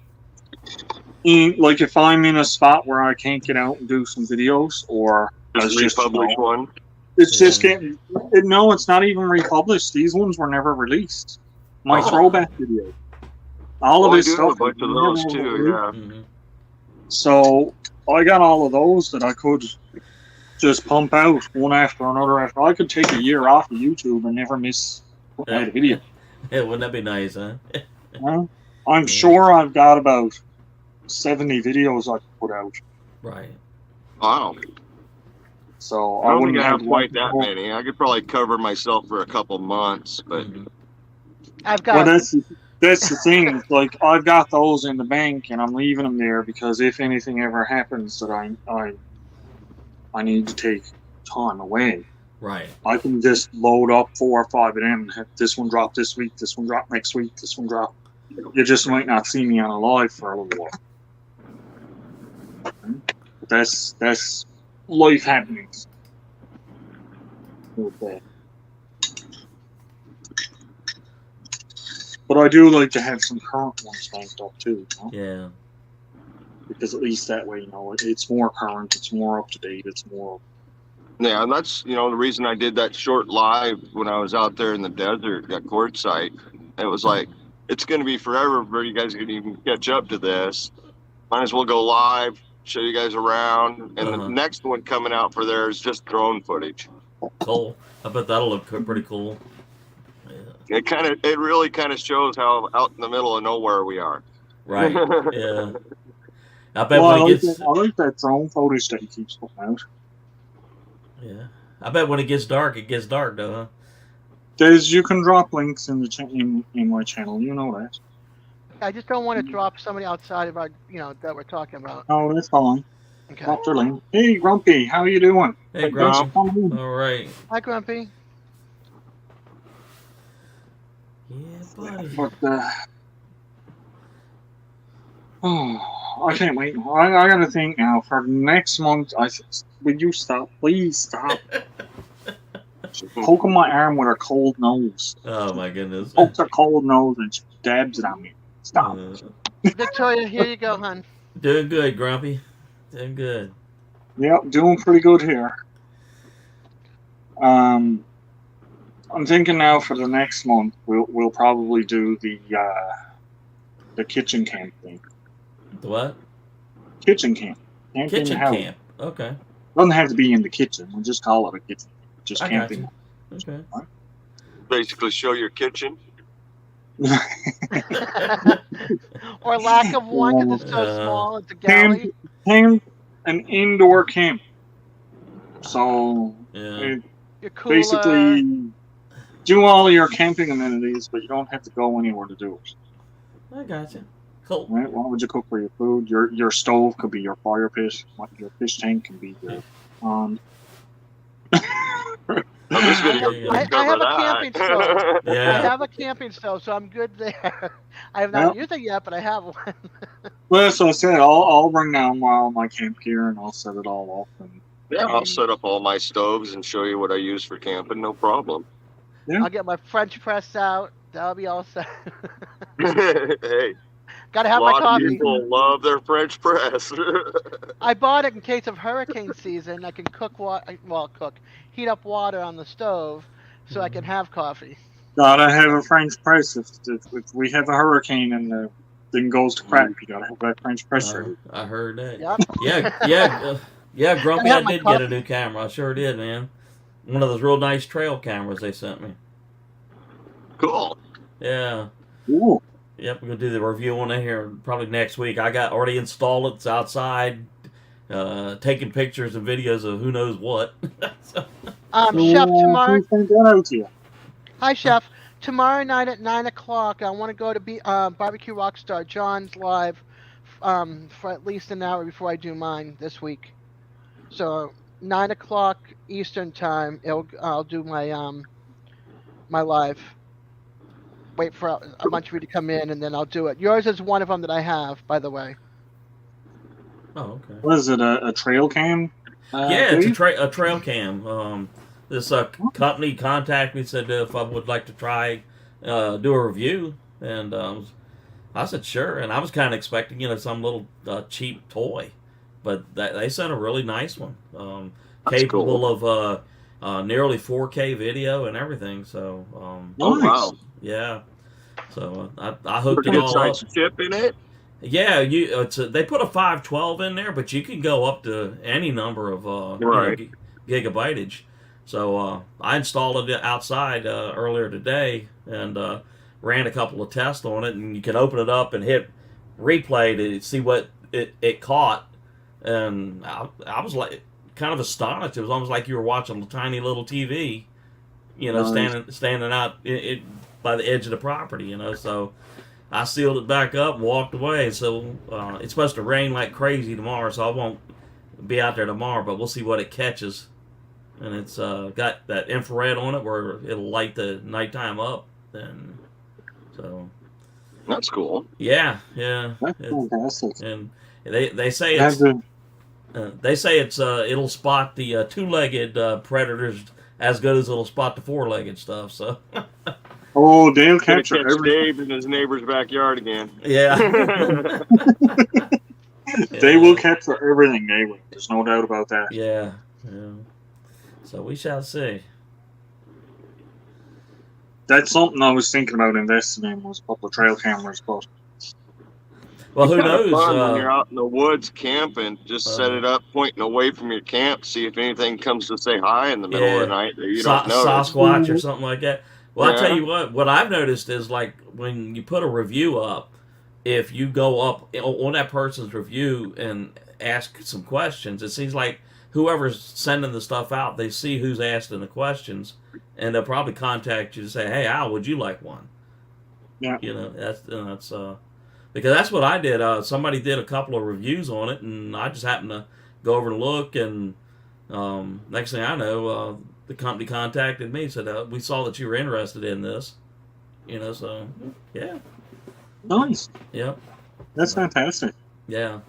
like if I'm in a spot where I can't get out and do some videos, or Just republish one. it's just getting no, it's not even republished. These ones were never released. My throwback video, all of I this do stuff. a bunch of those too, yeah. Mhm. So I got all of those that I could just pump out one after another. I could take a year off of YouTube and never miss putting out a video. Yeah, wouldn't that be nice, huh? Well, I'm sure I've got about 70 videos I could put out. Right. Wow. So I don't think wouldn't I have quite to that go- many. I could probably cover myself for a couple months, but Mhm. I've Well, got. that's the thing. It's like I've got those in the bank, and I'm leaving them there because if anything ever happens that I need to take time away, Right. I can just load up 4 or 5 of them. Have this one drop this week, this one drop next week, this one drop. You just might not see me on a live for a little while. But that's life happenings. With that. But I do like to have some current ones banked up too, you know? Yeah. Because at least that way, you know, it's more current, it's more up to date, it's more. yeah, and that's the reason I did that short live when I was out there in the desert at Quartzsite. It was like it's going to be forever before you guys can even catch up to this. Might as well go live, show you guys around, and Uh-huh. the next one coming out for there is just drone footage. Cool. I bet that'll look pretty cool. Yeah. It really kind of shows how out in the middle of nowhere we are. Right. Yeah. I bet Well, when it gets. I like that drone footage that he keeps putting out. Yeah. I bet when it gets dark though, huh? You can drop links in the in my channel. You know that. I just don't want to drop somebody outside of our, that we're talking about. Oh, that's fine. Okay. Drop their link. Hey, Grumpy, how you doing? Hey, Thanks Grump. for coming in. All right. Hi, Grumpy. Yeah, buddy. But oh, I can't wait. I gotta think now for next month. Would you stop? Please stop. She's poking my arm with her cold nose. Oh my goodness. Pokes her cold nose and she dabs it on me. Stop. Victoria, here you go, hon. Doing good, Grumpy. Doing good. Yep, doing pretty good here. I'm thinking now for the next month we'll probably do the kitchen camp thing. The what? Kitchen camp. Camping Kitchen house. camp. Okay. Doesn't have to be in the kitchen. We'll just call it a kitchen. Just I got camping. you. Okay. Basically, show your kitchen. Or lack of one because it's so small. It's a galley. Camp, an indoor camp. So Yeah. it Your cooler. basically do all your camping amenities, but you don't have to go anywhere to do it. I got you. Cool. Right? What would you cook for your food? Your stove could be your fire pit. Your fish tank can be your pond. This video I- can I cover have a that. camping stove. I Yeah. have a camping stove, so I'm good there. I have not used it yet, but I have one. Well, so I said I'll bring down all my camp gear and I'll set it all up. And Yeah, I'll set up all my stoves and show you what I use for camping. No problem. Yeah. I'll get my French press out. That'll be all set. Hey, Gotta a have my lot of coffee. people love their French press. I bought it in case of hurricane season. I can heat up water on the stove so I can have coffee. gotta have a French press if we have a hurricane and the thing goes to crap. You gotta have that French press ready. I heard that. Yep. Yeah, Grumpy, I I have my did get a coffee. new camera. I sure did, man. One of those real nice trail cameras they sent me. Cool. Yeah. Ooh. Yep, we're gonna do the review on it here probably next week. I got already installed it. It's outside, taking pictures and videos of who knows what. So, Chef, tomorrow. Who sent that out to you? Hi, Chef. Tomorrow night at 9 o'clock, I want to go to Barbecue Rockstar John's live for at least an hour before I do mine this week. So 9 o'clock Eastern time, I'll do my my live. Wait for a bunch of you to come in, and then I'll do it. Yours is one of them that I have, by the way. oh, okay. What is it? A trail cam? Yeah, it's Dave? a trail cam. This company contacted me, said if I would like to try do a review, and I said sure. And I was kind of expecting some little cheap toy, but they sent a really nice one, That's capable of nearly 4K video and everything. So Oh, Nice. wow. yeah, so I hooked Pretty it good all up. size chip in it. Yeah, they put a 512 in there, but you can go up to any number of Right. gigabytage. So I installed it outside earlier today and ran a couple of tests on it, and you can open it up and hit replay to see what it caught, and I was like kind of astonished. It was almost like you were watching a tiny little TV, standing out by the edge of the property, So I sealed it back up and walked away. So it's supposed to rain like crazy tomorrow, so I won't be out there tomorrow. But we'll see what it catches. And it's got that infrared on it where it'll light the nighttime up, and so That's cool. yeah. That's fantastic. And they say That's it's it'll spot the two-legged predators as good as it'll spot the four-legged stuff. So oh, they'll Gonna capture catch everything. Dave in his neighbor's backyard again. yeah, They will capture everything, they will. There's no doubt about that. yeah. So we shall see. That's something I was thinking about investing in, was a couple of trail cameras, but Well, who It's kinda knows? fun when you're out in the woods camping, just set it up, pointing away from your camp, see if anything comes to say hi in the middle of the night that you don't know. Sasquatch or something like that. Well, I tell Yeah. you what I've noticed is like when you put a review up, if you go up on that person's review and ask some questions, it seems like whoever's sending the stuff out, they see who's asking the questions, and they'll probably contact you to say, "Hey, Al, would you like one?" Yeah. That's because that's what I did. Somebody did a couple of reviews on it, and I just happened to go over and look, and next thing I know, the company contacted me, said, "We saw that you were interested in this." So yeah, nice. yeah, That's fantastic. yeah.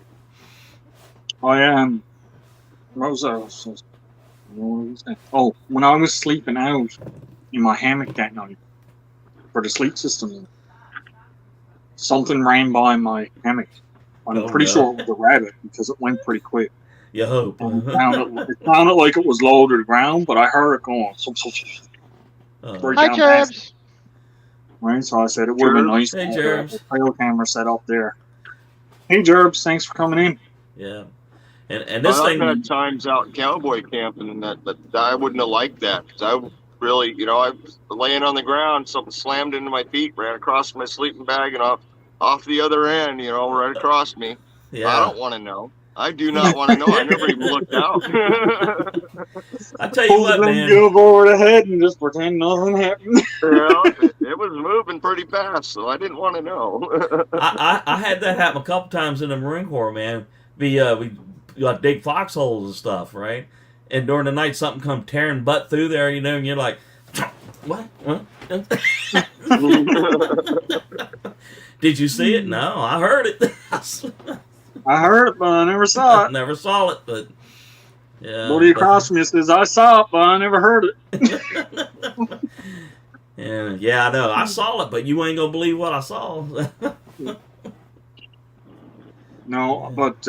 I what was I? Oh, when I was sleeping out in my hammock that night for the sleep system, something ran by my hammock. I'm Oh, pretty no. sure it was a rabbit because it went pretty quick. You hope. And it sounded like it was low to the ground, but I heard it going. Right Hi, down past Jerbs. Right, so I said it would have been nice Hey, to have Jerbs. a trail camera set up there. Hey, Jerbs, thanks for coming in. Yeah, and this I've thing. had times out cowboy camping and that, but I wouldn't have liked that because I really, I was laying on the ground, something slammed into my feet, ran across my sleeping bag, and off the other end, right across me. Yeah, I don't want to know. I do not want to know. I never even looked out. I tell you Pull what, the man. give over the head and just pretend nothing happened. It was moving pretty fast, so I didn't want to know. I had that happen a couple times in the Marine Corps, man. We dig foxholes and stuff, right? And during the night, something come tearing butt through there, and you're like, what? Did you see it? No, I heard it. I heard it, but I never saw I it. never saw it, but yeah. Buddy across from me says, I saw it, but I never heard it. Yeah, I know. I saw it, but you ain't gonna believe what I saw. No, but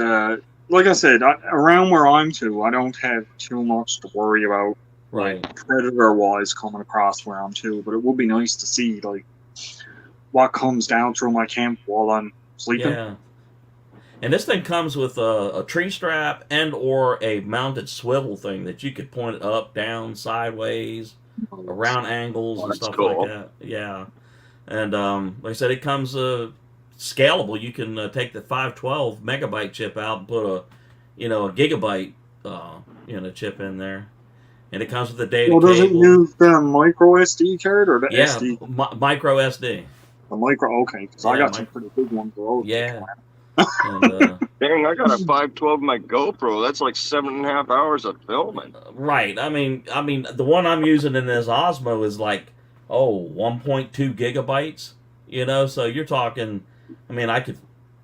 like I said, around where I'm to, I don't have too much to worry about Right. predator-wise coming across where I'm to, but it would be nice to see, like, what comes down through my camp while I'm sleeping. Yeah. And this thing comes with a tree strap and or a mounted swivel thing that you could point it up, down, sideways, around angles and That's stuff cool. like that. Yeah. And like I said, it comes scalable. You can take the 512 megabyte chip out and put a gigabyte chip in there. And it comes with a data Well, does it cable. use the micro SD card or the Yeah, SD? micro SD. The micro, okay, because I Yeah, got some pretty big ones. Those. Yeah. And, Dang, I got a 512 in my GoPro. That's like 7.5 hours of filming. right. I mean, the one I'm using in this Osmo is like, 1.2 gigabytes. So you're talking. I mean,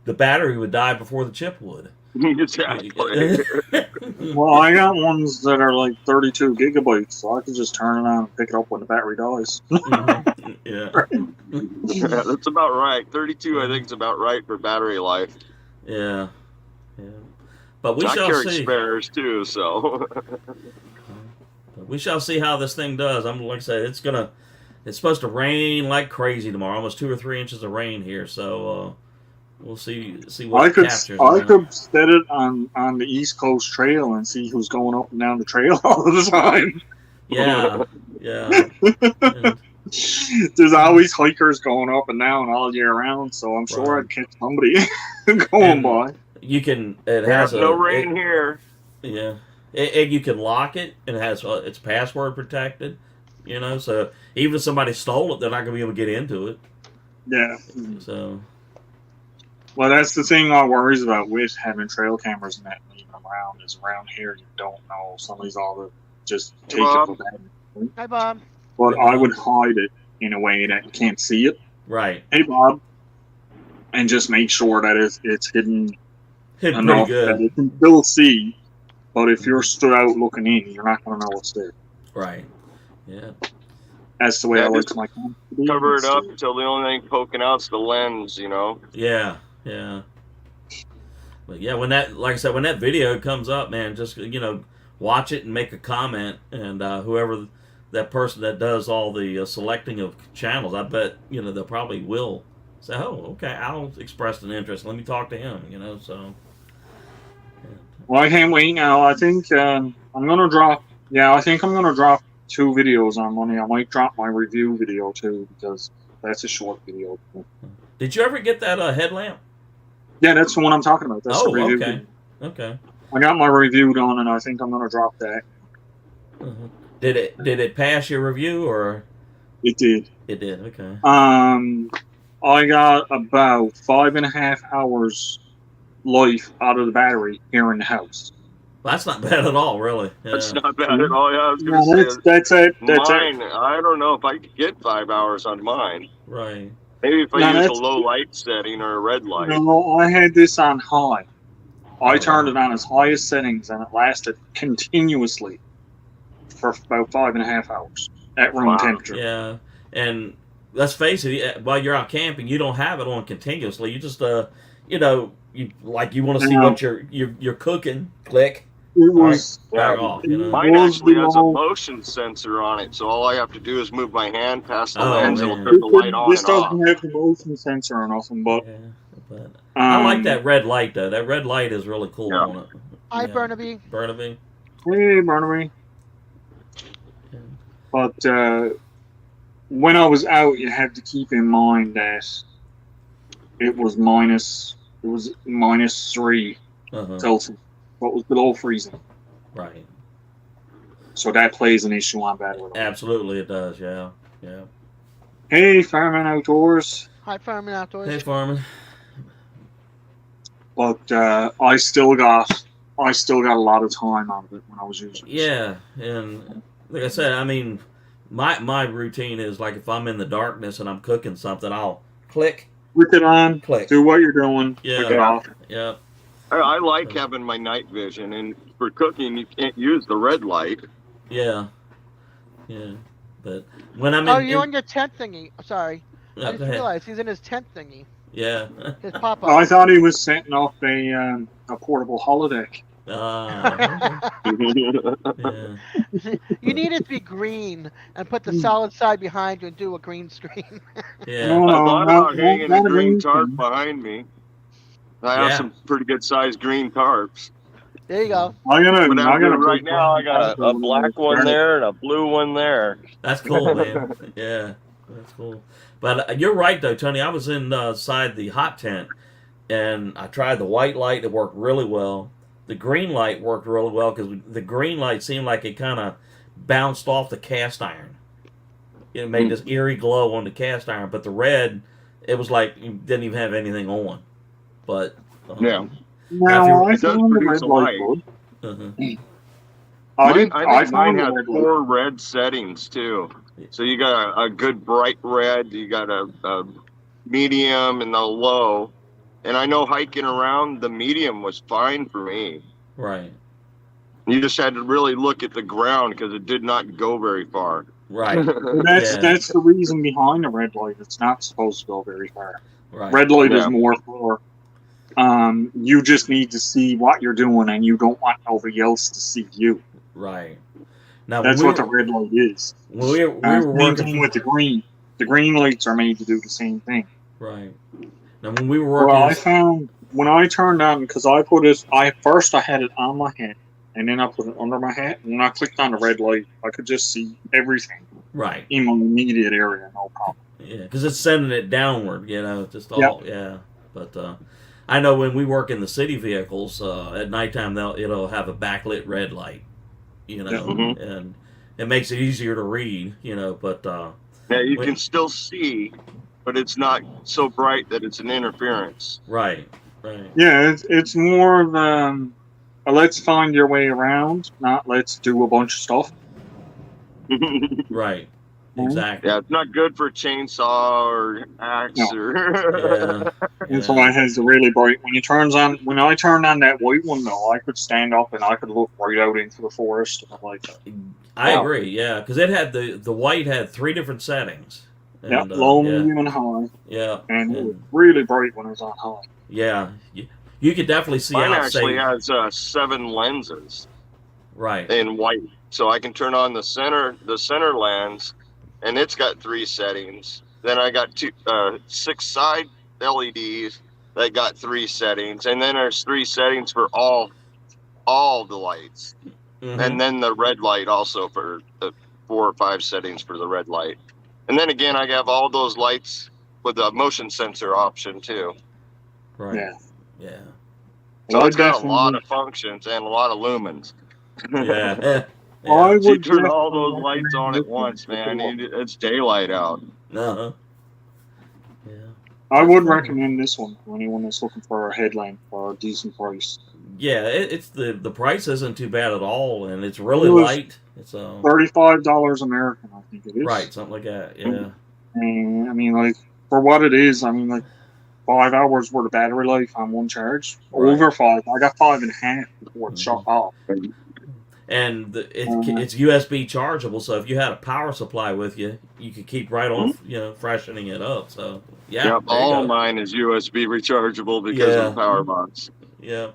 the battery would die before the chip would. Exactly. Well, I got ones that are like 32 gigabytes, so I could just turn it on and pick it up when the battery dies. Mhm. Yeah. Yeah, that's about right. 32, I think, is about right for battery life. Yeah. Yeah. But we I shall carry see. spares too, so. We shall see how this thing does. Like I said, it's supposed to rain like crazy tomorrow. Almost 2 or 3 inches of rain here. So we'll see what I it could captures. set it on the East Coast Trail and see who's going up and down the trail all the time. Yeah. Yeah. And- There's always hikers going up and down all year round, so I'm sure Right. I'd catch somebody going And- by. You can. It There's has no rain here. Yeah, you can lock it, and it has it's password protected. You know, so even if somebody stole it, they're not gonna be able to get into it. Yeah. So Well, that's the thing I worries about with having trail cameras and that leaving them around is around here you don't know. Somebody's all to just take it for that. Hi, Bob. But Hey, I Bob. would hide it in a way that you can't see it. right, Hey, Bob. And just make sure that it's hidden hit pretty enough that good. it can still see. But if you're stood out looking in, you're not going to know what's there. Right. Yeah. That's the way Yeah, I like just my camera to be. Cover it up until the only thing poking out's the lens, you know. Yeah. Yeah. But yeah, when that, like I said, when that video comes up, man, just watch it and make a comment, and whoever that person that does all the selecting of channels, I bet they probably will say, "Oh, okay, I'll express an interest. Let me talk to him." So. Well, I can't wait now. I think I'm going to drop. Yeah, I think I'm going to drop 2 videos on Monday. I might drop my review video too because that's a short video. Did you ever get that headlamp? Yeah, that's the one I'm talking about. That's the review. Okay. Video. Okay. I got my review done, and I think I'm going to drop that. Uh-huh. Did it pass your review or? It did. It did. Okay. I got about 5.5 hours life out of the battery here in the house. Well, that's not bad at all, really. Yeah. That's not bad at all. Yeah, I was Yeah, going to say. that's it. That's mine, it. I don't know if I could get 5 hours on mine. Right. Maybe if I No, use a that's- low light setting or a red light. No, I had this on high. I turned it on as highest settings, and it lasted continuously for about 5.5 hours at room Wow. temperature. Yeah, and let's face it, while you're out camping, you don't have it on continuously. You just, you want to see Yeah. what you're cooking. Click. It was. Back off. Mine was actually has a below- motion sensor on it, so all I have to do is move my hand past the Oh, lens, man. it'll turn the light on This and off. doesn't have the motion sensor or nothing, but Yeah, but I like um, that red light though. That red light is really cool Yeah. on it. Hi, Yeah. Burnaby. Burnaby. Hey, Barnaby. Yeah. But when I was out, you had to keep in mind that it was -3 Uh-huh. Celsius. What was below freezing. Right. So that plays an issue on battery life. Absolutely, it does. Yeah. Yeah. Hey, Fireman Outdoors. Hi, Fireman Outdoors. Hey, Farman. But I still got a lot of time out of it when I was using it. Yeah, and like I said, I mean, my routine is like if I'm in the darkness and I'm cooking something, I'll click. Click it on, Click. do what you're doing, Yeah. click it off. Yeah. I like having my night vision, and for cooking, you can't use the red light. Yeah. Yeah. But when I'm Oh, in, you're on your tent thingy. Sorry. I go just ahead. realized he's in his tent thingy. Yeah. His pop I up. thought he was setting off a portable holodeck. Yeah. You need it to be green and put the solid side behind you and do a green screen. Yeah. No, I no, thought not- about hanging a not a green green tarp screen. behind me. I have Yeah. some pretty good sized green tarps. There you go. I'm gonna, But I'm gonna right put now, I got a black one there and a blue one there. That's cool, man. Yeah, that's cool. But you're right, though, Tony. I was inside the hot tent, and I tried the white light. It worked really well. The green light worked really well because the green light seemed like it kind of bounced off the cast iron. It made this eerie glow on the cast iron. But the red, it was like you didn't even have anything on. But Yeah. Now, I It does found the produce red a light light. good. uh-huh. I think mine found the has red light. 4 red settings too. So you got a good bright red, you got a medium and a low. And I know hiking around, the medium was fine for me. Right, You just had to really look at the ground because it did not go very far. right, Well, that's Yeah. that's the reason behind the red light. It's not supposed to go very far. right. Red light is Yeah. more for you just need to see what you're doing, and you don't want nobody else to see you. Right. Now, That's when what the red light is. when we were Same working thing with the green. The green lights are made to do the same thing. right. Now, when we were working, Well, I found when I turned on because I put it. I had it on my hat, and then I put it under my hat, and when I clicked on the red light, I could just see everything right. in my immediate area, no problem. Yeah, because it's sending it downward, just all, yeah. But I know when we work in the city vehicles at nighttime, it'll have a backlit red light, you know, Mhm. and it makes it easier to read, you know. But Yeah, you when- can still see, but it's not so bright that it's an interference. right. Yeah, it's more of a let's find your way around, not let's do a bunch of stuff. Right. Mhm. Exactly. Yeah, it's not good for chainsaw or axe No. or. That's why it has the really bright. When I turned on that white one, though, I could stand up and I could look right out into the forest. And I'm like, I Wow. agree. Yeah, because it had the white had 3 different settings. yeah, And, low, yeah, medium, and high, yeah, and it was and, really bright when it was on high. yeah. You could definitely see Mine out. actually Say, has 7 lenses right. in white, so I can turn on the center lens, and it's got 3 settings. Then I got 6 side LEDs that got 3 settings, and then there's 3 settings for all the lights, Mhm. and then the red light also for the 4 or 5 settings for the red light. And then again, I have all those lights with a motion sensor option too. Right. Yeah. Yeah. So Well, it's got a lot definitely- of functions and a lot of lumens. Yeah. I yeah. So you would turn all definitely those lights on at recommend once, this man. one. It's daylight out. Uh-huh. Yeah. I would That's cool. recommend this one to anyone that's looking for a headlamp for a decent price. Yeah. It's the price isn't too bad at all, and it's really It was light. It's $35 American, I think it is. right, something like that. Yeah. And I mean, like, for what it is, I mean, like, 5 hours worth of battery life on one charge. Right. Over 5. I got 5.5 before it Mhm. shut off. And it's USB chargeable, so if you had a power supply with you, you could keep right on, freshening it up. So yeah, Yep, there you all go. mine is USB rechargeable because Yeah. of the power box. Yeah.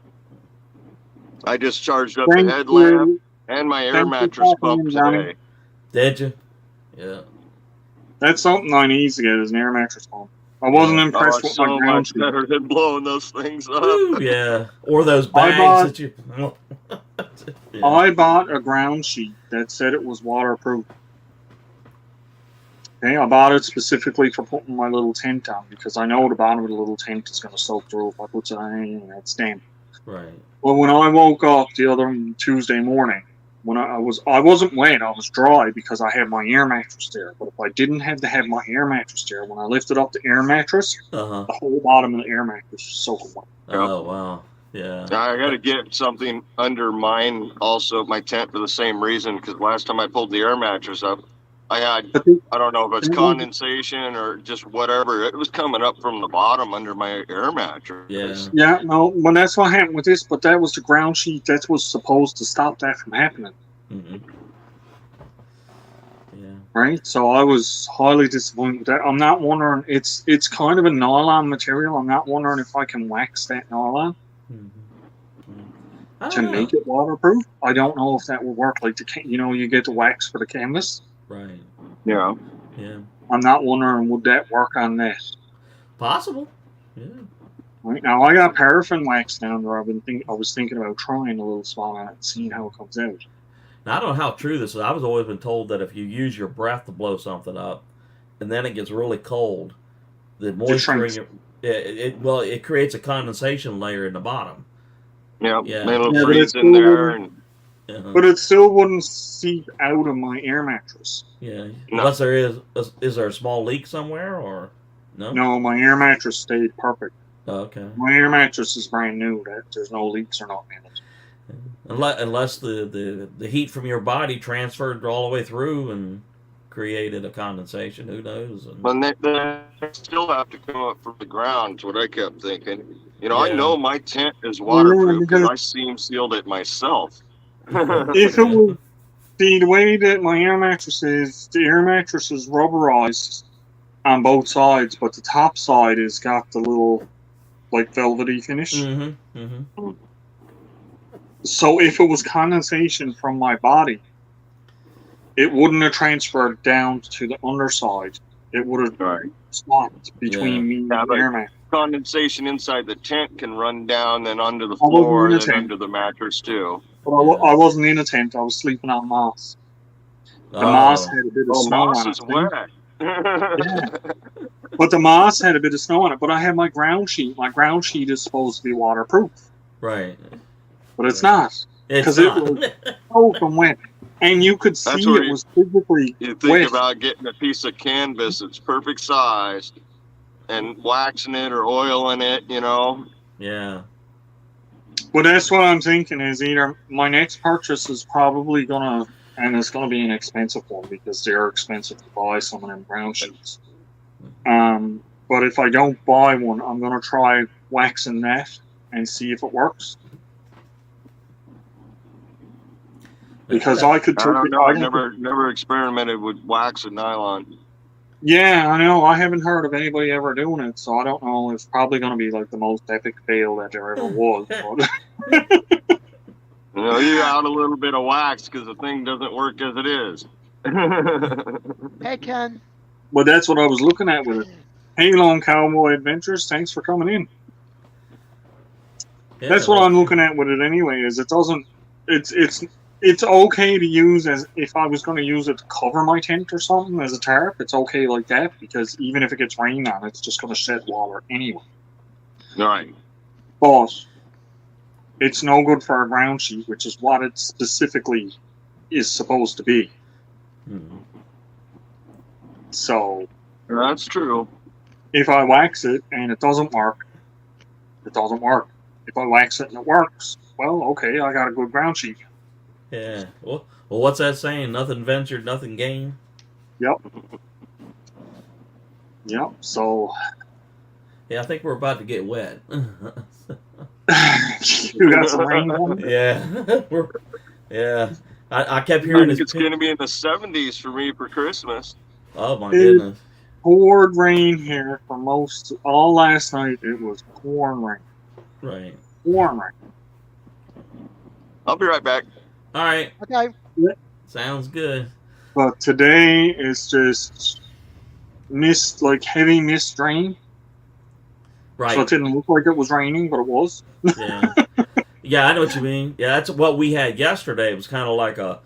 I just charged up Thank the headlamp you. and my air Thank you, mattress Kathleen pump and Johnny. today. Did you? Yeah. That's something I need to get is an air mattress pump. I wasn't Yeah. impressed it's with my so ground much sheet. better than blowing those things up. Woo, yeah. Or those I bags bought- that you. Yeah. I bought a ground sheet that said it was waterproof. Okay, I bought it specifically for putting my little tent on because I know the bottom of the little tent is going to soak through if I put it on anything that's damp. Right. Well, when I woke up the other Tuesday morning, when I wasn't wet, I was dry because I had my air mattress there. But if I didn't have to have my air mattress there, when I lifted up the air mattress, Uh-huh. the whole bottom of the air mattress was soaking wet. Oh, wow. Yeah. I got to get something under mine, also my tent, for the same reason. Because last time I pulled the air mattress up, I had, But the- I don't know if it's Mhm. condensation or just whatever. It was coming up from the bottom under my air mattress. Yeah. Yeah, no, well, that's what happened with this, but that was the ground sheet that was supposed to stop that from happening, Mm-hmm. Yeah. right? So I was highly disappointed with that. I'm not wondering, it's kind of a nylon material. I'm not wondering if I can wax that nylon I to don't know. make it waterproof. I don't know if that will work. Like, you get the wax for the canvas. Right. Yeah. Yeah. I'm not wondering, would that work on that? Possible. Yeah. Right now, I got paraffin wax down there. I was thinking about trying a little spot on it and seeing how it comes out. Now, I don't know how true this is. I was always been told that if you use your breath to blow something up, and then it gets really cold, the moisture in shrinks. it creates a condensation layer in the bottom. Yeah. Yeah. And it'll Yeah, but freeze it's in there. cool. And Uh-huh. But it still wouldn't seep out of my air mattress. Yeah. No. Unless there is there a small leak somewhere or no? No, my air mattress stayed perfect. Oh, okay. My air mattress is brand new. There's no leaks or nothing in it. Unless the heat from your body transferred all the way through and created a condensation. Who knows? And, But they still have to come up from the ground, is what I kept thinking. Yeah. I know my tent is waterproof because because- I seam sealed it myself. If it was, see, the way that my air mattress is, the air mattress is rubberized on both sides, but the top side has got the little, like, velvety finish. Mm-hmm. Mm-hmm. So if it was condensation from my body, it wouldn't have transferred down to the underside. It would have Right. stopped between Yeah. me and Yeah, the but- air mattress. Condensation inside the tent can run down then onto the wasn't floor in and the then tent. under the mattress too. But I wasn't in a tent. I was sleeping on moss. The Oh. moss had a bit of Oh, snow moss on is it. wet. Yeah. But the moss had a bit of snow on it. But I had my ground sheet. My ground sheet is supposed to be waterproof, Right. but it's Right. not It's because it not. was soaked and wet, and you could That's see where it was physically You think wet. about getting a piece of canvas that's perfect size and waxing it or oiling it, you know. Yeah. But that's what I'm thinking is either my next purchase is probably gonna, and it's gonna be an expensive one because they're expensive to buy some of them ground sheets. But if I don't buy one, I'm gonna try waxing that and see if it works. Because I could I take don't it. know. I never experimented with wax and nylon. Yeah, I know. I haven't heard of anybody ever doing it, so I don't know. It's probably going to be like the most epic fail that there ever was. But You know, you out a little bit of wax because the thing doesn't work as it is. Hey, Ken. but that's what I was looking at with it. Hey, Long Cowboy Adventures, thanks for coming in. Yeah, That's what I'm looking at with it anyway. Is it doesn't. It's okay to use as if I was going to use it to cover my tent or something as a tarp. It's okay like that because even if it gets rain on, it's just going to shed water anyway. Right. But it's no good for a ground sheet, which is what it specifically is supposed to be. Mhm. So That's true. if I wax it and it doesn't work, it doesn't work. If I wax it and it works, well, okay, I got a good ground sheet. Yeah. Well, what's that saying? Nothing ventured, nothing gained. Yep. So Yeah, I think we're about to get wet. you got some rain on it? Yeah. Yeah. I kept I hearing think this. it's going to be in the 70s for me for Christmas. Oh my It- goodness. Poured rain here for all last night. It was pouring rain. Right. Pouring rain. I'll be right back. All right. Okay. Sounds good. But today is just mist, like heavy mist rain. Right. So it didn't look like it was raining, but it was. Yeah. Yeah, I know what you mean. Yeah, that's what we had yesterday. It was kind of like a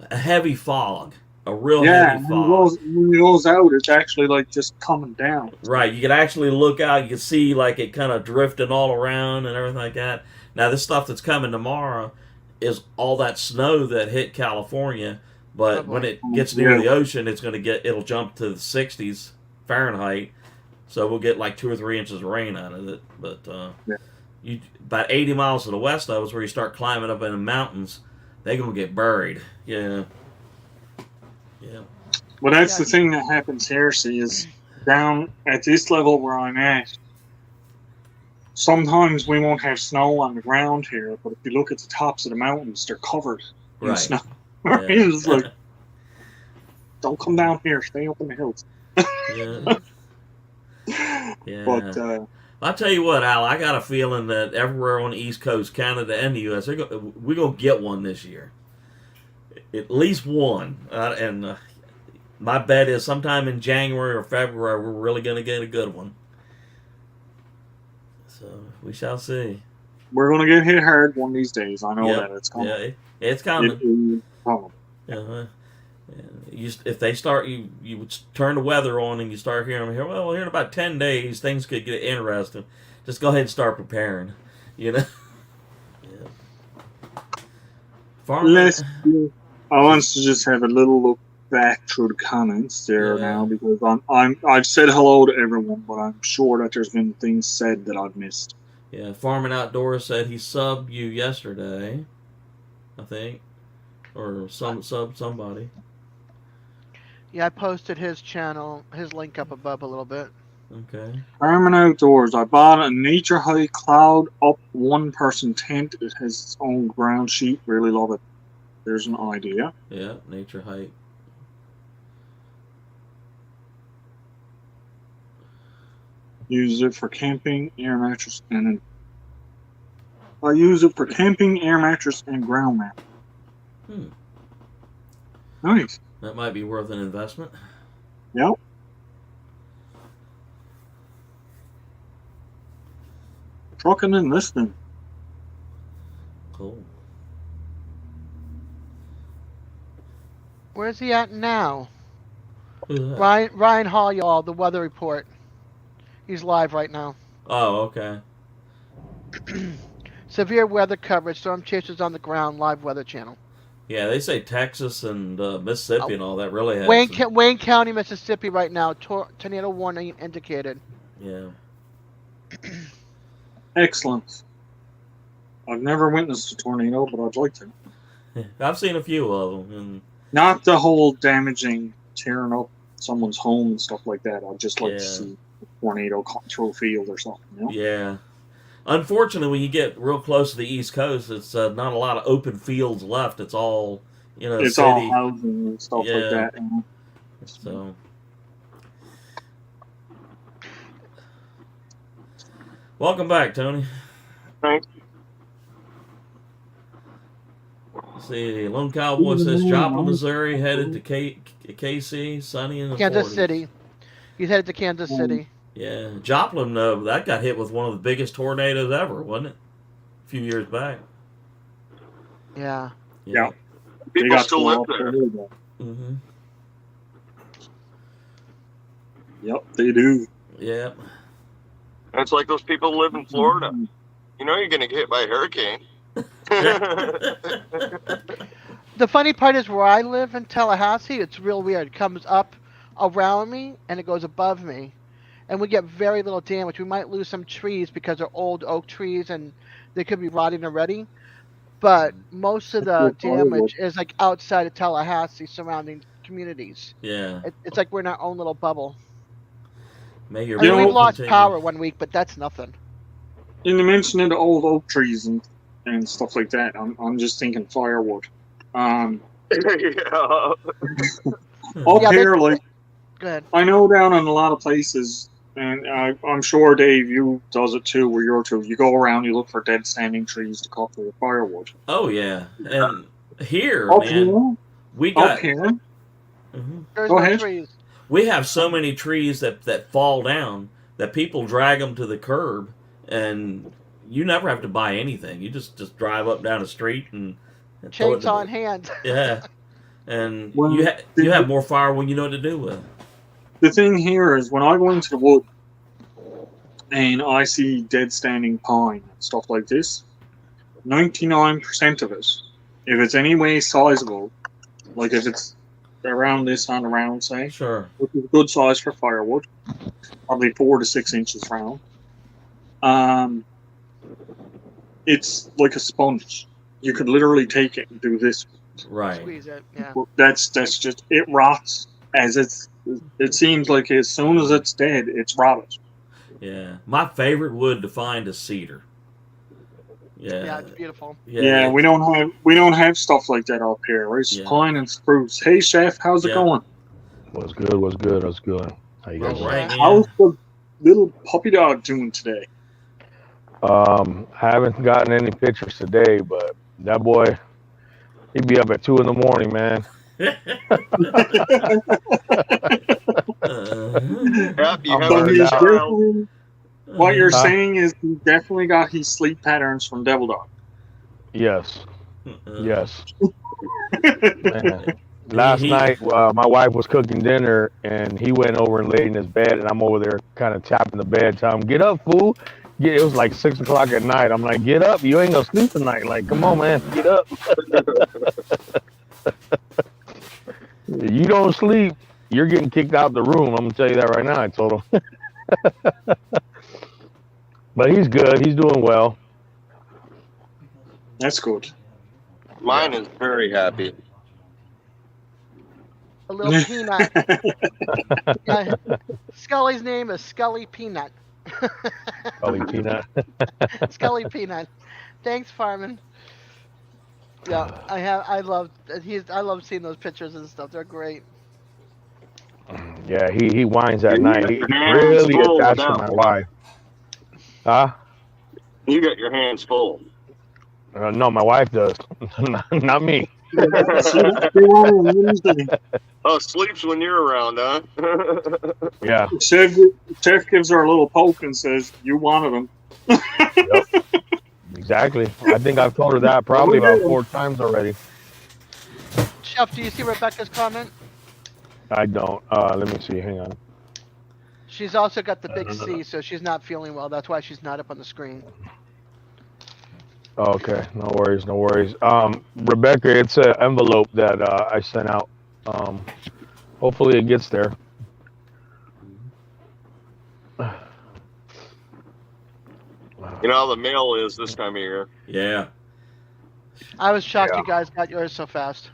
heavy fog, a real Yeah, heavy when fog. it goes out, it's actually like just coming down. Right, you could actually look out. You could see like it kind of drifting all around and everything like that. Now, this stuff that's coming tomorrow is all that snow that hit California. But Oh, boy. when it gets near Yeah. the ocean, it'll jump to the 60s Fahrenheit. So we'll get like 2 or 3 inches of rain out of it. But Yeah. about 80 miles to the west of us, where you start climbing up in the mountains, they're gonna get buried. Yeah. Yeah. Well, that's Yeah. the thing that happens here. See, is down at this level where I'm at. Sometimes we won't have snow on the ground here, but if you look at the tops of the mountains, they're covered in Right. snow. Yeah. It's like, don't come down here. Stay up in the hills. Yeah. Yeah. But I'll tell you what, Al, I got a feeling that everywhere on the East Coast, Canada and the U.S., we're going to get one this year. At least one. And my bet is sometime in January or February, we're really going to get a good one. So we shall see. we're gonna get hit hard one of these days. I know Yep. that it's coming. Yeah, it's coming. It is coming. Uh-huh. If they start, you would turn the weather on and you start hearing them here. Well, here in about 10 days, things could get interesting. Just go ahead and start preparing. You know. Yeah. I want to just have a little look back through the comments there Yeah. now because I've said hello to everyone, but I'm sure that there's been things said that I've missed. Yeah, Farming Outdoors said he subbed you yesterday, I think, or somebody. Yeah, I posted his channel, his link up above a little bit. Okay. Farming Outdoors. I bought a Nature High Cloud Up one-person tent. It has its own ground sheet. Really love it. There's an idea. Yeah, Nature Hike. Use it for camping, air mattress, and I use it for camping, air mattress, and ground mat. Hmm. Nice. That might be worth an investment. Yep. Trucking and listening. Cool. Where's he at now? Who's that? Ryan Hall, y'all, the weather report. He's live right now. Oh, okay. Severe weather coverage. Storm chasers on the ground. Live weather channel. Yeah, they say Texas and Mississippi and all that really had Wayne County, Mississippi, right now. Tornado warning indicated. Yeah. Excellent. I've never witnessed a tornado, but I'd like to. I've seen a few of them. And Not the whole damaging, tearing up someone's home and stuff like that. I'd just like to Yeah. see a tornado come through a field or something. You know? yeah. Unfortunately, when you get real close to the East Coast, it's not a lot of open fields left. It's all, It's city. all housing and stuff Yeah. like that. You know? So, welcome back, Tony. Thanks. Let's see, Lone Cowboy says Joplin, Missouri, headed to KC, sunny in the Kansas 40s. City. He's headed to Kansas City. Yeah, Joplin, that got hit with one of the biggest tornadoes ever, wasn't it? A few years back. Yeah. Yeah. People still live tore there. up there. Mm-hmm. Yep, they do. Yeah. It's like those people who live in Florida. You know you're going to get hit by a hurricane. The funny part is where I live in Tallahassee, it's real weird. It comes up around me and it goes above me. And we get very little damage. We might lose some trees because they're old oak trees and they could be rotting already. But most of the damage is like outside of Tallahassee, surrounding communities. Yeah. It's like we're in our own little bubble. May your I mean, You we've know- lost continue. power one week, but that's nothing. In the mentioning the old oak trees and stuff like that, I'm just thinking firewood. yeah. Up Yeah, here, like Good. I know down in a lot of places, and I'm sure Dave, you does it too. Where you're too, you go around, you look for dead standing trees to cut for the firewood. Oh, yeah. And here, Up man, here, we got. up here, Mhm. There's Go no ahead. trees. We have so many trees that fall down that people drag them to the curb, and you never have to buy anything. You just drive up down the street and throw it Chainsaw in the, hand. yeah, and Well, you have more fire when you know what to do with it. the thing here is when I go into the wood and I see dead standing pine and stuff like this, 99% of it, if it's any way sizable, like if it's around this on around, say, Sure. which is a good size for firewood, probably 4 to 6 inches round. It's like a sponge. You could literally take it and do this. Right. Squeeze it. Yeah. That's just it rots as it's. It seems like as soon as it's dead, it's rotted. Yeah. My favorite wood to find is cedar. Yeah, Yeah. it's beautiful. Yeah, we don't have stuff like that up here. It's Yeah. pine and spruce. Hey, chef, how's it Yeah. going? What's good? What's good? What's good? How you guys? All right, man. How's the little puppy dog doing today? I haven't gotten any pictures today, but that boy, he'd be up at 2 a.m, man. Yep, you I'm have So burned a he's out. child. definitely, what you're Huh? saying is he definitely got his sleep patterns from Devil Dog. Yes, yes. Man. Man. Last He- night, my wife was cooking dinner, and he went over and laid in his bed, and I'm over there kind of tapping the bed, telling him, "Get up, fool!" It was like 6 o'clock at night. I'm like, "Get up! You ain't gonna sleep tonight. Like, come on, man, get up." You don't sleep, you're getting kicked out the room. I'm gonna tell you that right now. I told him. But he's good. He's doing well. That's good. Mine is very happy. A little peanut. Yeah. Scully's name is Scully Peanut. Probably Peanut. Scully Peanut. Thanks, Farman. Yeah, I love seeing those pictures and stuff. They're great. Yeah, he whines at You night. got He's your hands really full attached to now. my wife. Huh? You got your hands full. No, my wife does. Not me. Oh, sleeps when you're around, huh? Yeah. Chef gives her a little poke and says, "You wanted him." Exactly. I think I've told her that probably about 4 times already. Chef, do you see Rebecca's comment? I don't. Let me see. Hang on. She's also got the big C, so she's not feeling well. That's why she's not up on the screen. Okay, no worries, no worries. Rebecca, it's an envelope that I sent out. Hopefully it gets there. You know how the mail is this time of year. Yeah. I was shocked Yeah. you guys got yours so fast.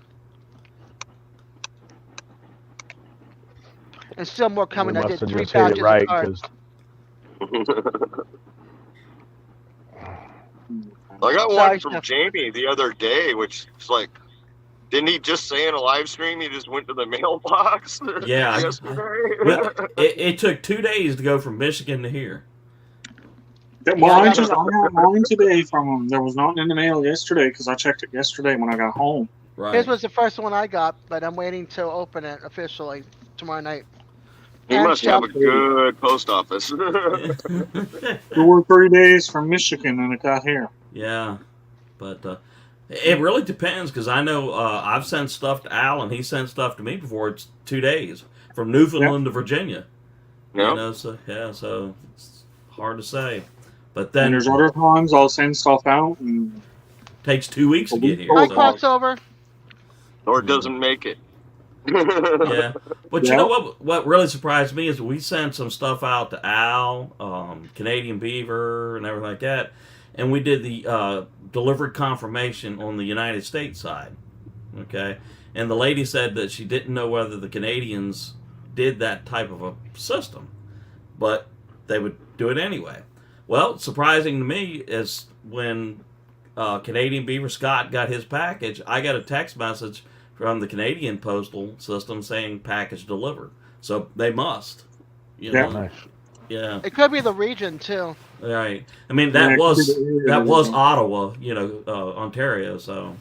And still more We coming. I must did have 3 just hit patches it right of cards. because I got Sorry, one from Steph. Jamie the other day, which is like, didn't he just say in a live stream he just went to the mailbox Yeah. yesterday? Well, it took 2 days to go from Michigan to here. Well, I I got got mine today from him. There was nothing in the mail yesterday because I checked it yesterday when I got home. Right. His was the first one I got, but I'm waiting to open it officially tomorrow night. He And must have a Steph, good post office. 2 or 3 days from Michigan and it got here. Yeah, but it really depends because I know I've sent stuff to Al and he sent stuff to me before. It's 2 days from Newfoundland to Virginia. Yeah. You know, so it's hard to say. But And then there's other times I'll send stuff out and takes 2 weeks to get here. hi Oh, So, crossover. Or doesn't make it. yeah, but you Yeah. know what really surprised me is we sent some stuff out to Al, Canadian Beaver, and everything like that, and we did the delivered confirmation on the United States side. Okay, and the lady said that she didn't know whether the Canadians did that type of a system, but they would do it anyway. Well, surprising to me is when Canadian Beaver Scott got his package, I got a text message from the Canadian postal system saying package delivered. So they must. You Yeah. know? nice. Yeah. It could be the region too. Right. I mean Yeah, that it could was be the area that and was everything. Ottawa, you know, Ontario. So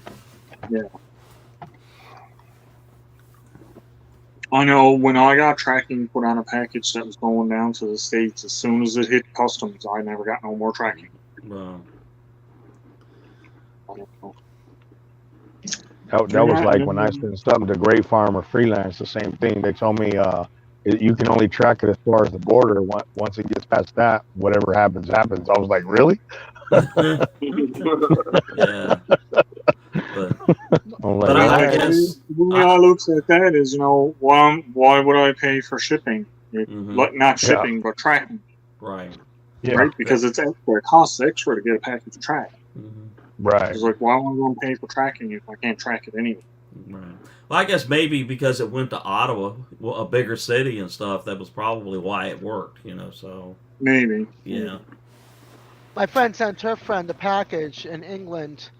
I know when I got tracking put on a package that was going down to the States, as soon as it hit customs, I never got no more tracking. well, I don't know. That was like when I sent something to Great Farmer Freelance, the same thing. They told me you can only track it as far as the border. Once it gets past that, whatever happens, happens. I was like, really? yeah. But I'm But like, I "Okay." guess- the way I look at that is, you know, why would I pay for shipping? Mhm. Like, not shipping, but tracking, right. Yeah, right? Because it's extra. It costs extra to get a package tracked. Mhm. right. It's like, why am I going to pay for tracking if I can't track it anyway? Right. Well, I guess maybe because it went to Ottawa, a bigger city and stuff, that was probably why it worked, you know, so, Maybe. yeah. My friend sent her friend a package in England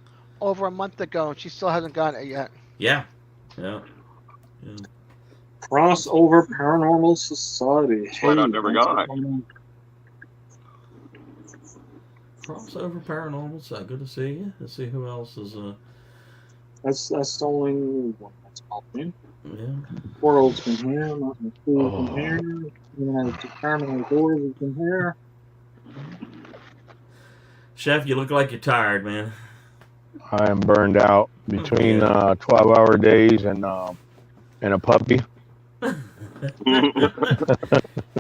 over a month ago, and she still hasn't gotten it yet. Yeah. Yeah. Crossover Paranormal Society. what I've never got. Crossover Paranormal, so good to see you. Let's see who else is, That's the only one that's popped in. yeah. Worlds from here, nothing cool from here. You know, determining doors is from here. Chef, you look like you're tired, man. I am burned out between 12-hour days and a puppy.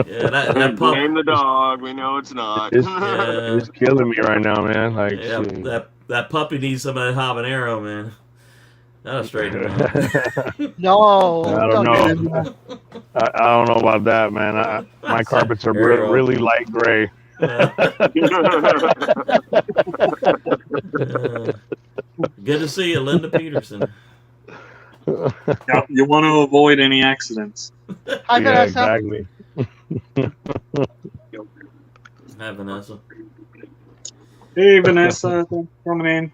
Yeah, that pup. Blame the dog. We know it's not. It's, Yeah. it's killing me right now, man. Like, Yeah, shit. that puppy needs some of that habanero, man. That'll straighten him out. No, I don't get know. it. I don't know about that, man. My carpets are Arrow. really light gray. Good to see you, Linda Peterson. Yeah, you want to avoid any accidents. Hi, Yeah, Vanessa. exactly. Hi, Vanessa. Hey, Vanessa, thanks for coming in.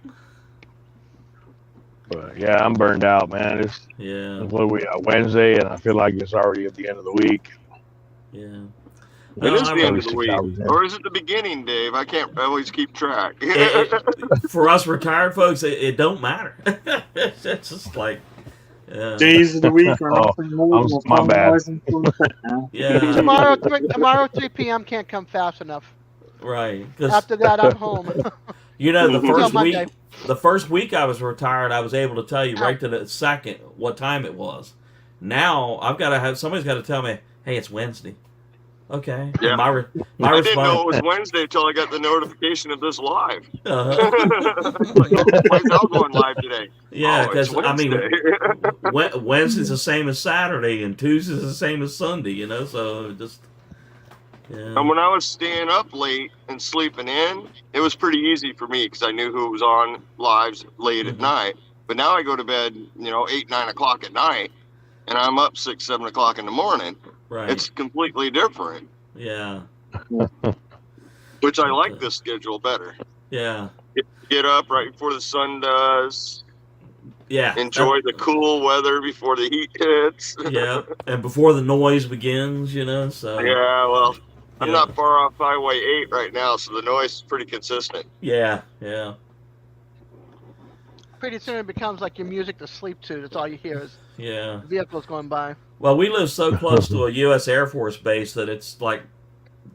But yeah, I'm burned out, man. It's Yeah, what are we Wednesday, and I feel like it's already at the end of the week. yeah. It is I'm the end only of the 6 week. hours in. Or is it the beginning, Dave? I can't always keep track. For us retired folks, it don't matter. It's just like, Days of the week are Oh, nothing more than my bad. finalizing for the set now. yeah, Tomorrow 3 p.m. can't come fast enough. right. 'Cause, After that, I'm home. you know, the Until first week, Monday. the first week I was retired, I was able to tell you right to the second what time it was. Now I've got to have somebody's got to tell me, hey, it's Wednesday. Okay. Yeah. And my I didn't know it response. was Wednesday until I got the notification of this live. Uh-huh. Like, oh, why's Al going live today? Yeah, Oh, it's because I mean, Wednesday. Wednesday's the same as Saturday, and Tuesday's the same as Sunday. You know, so just yeah. And when I was staying up late and sleeping in, it was pretty easy for me because I knew who was on lives late at Mhm. night. But now I go to bed, 8, 9 o'clock at night, and I'm up 6, 7 o'clock in the morning. Right. It's completely different, Yeah. which I like this schedule better. Yeah. Get up right before the sun does, Yeah. enjoy the cool weather before the heat hits. Yeah, and before the noise begins, so Yeah, well, I'm yeah. not far off Highway 8 right now, so the noise is pretty consistent. Yeah. Pretty soon it becomes like your music to sleep to. That's all you hear is Yeah. vehicles going by. Well, we live so close to a U.S. Air Force base that it's like,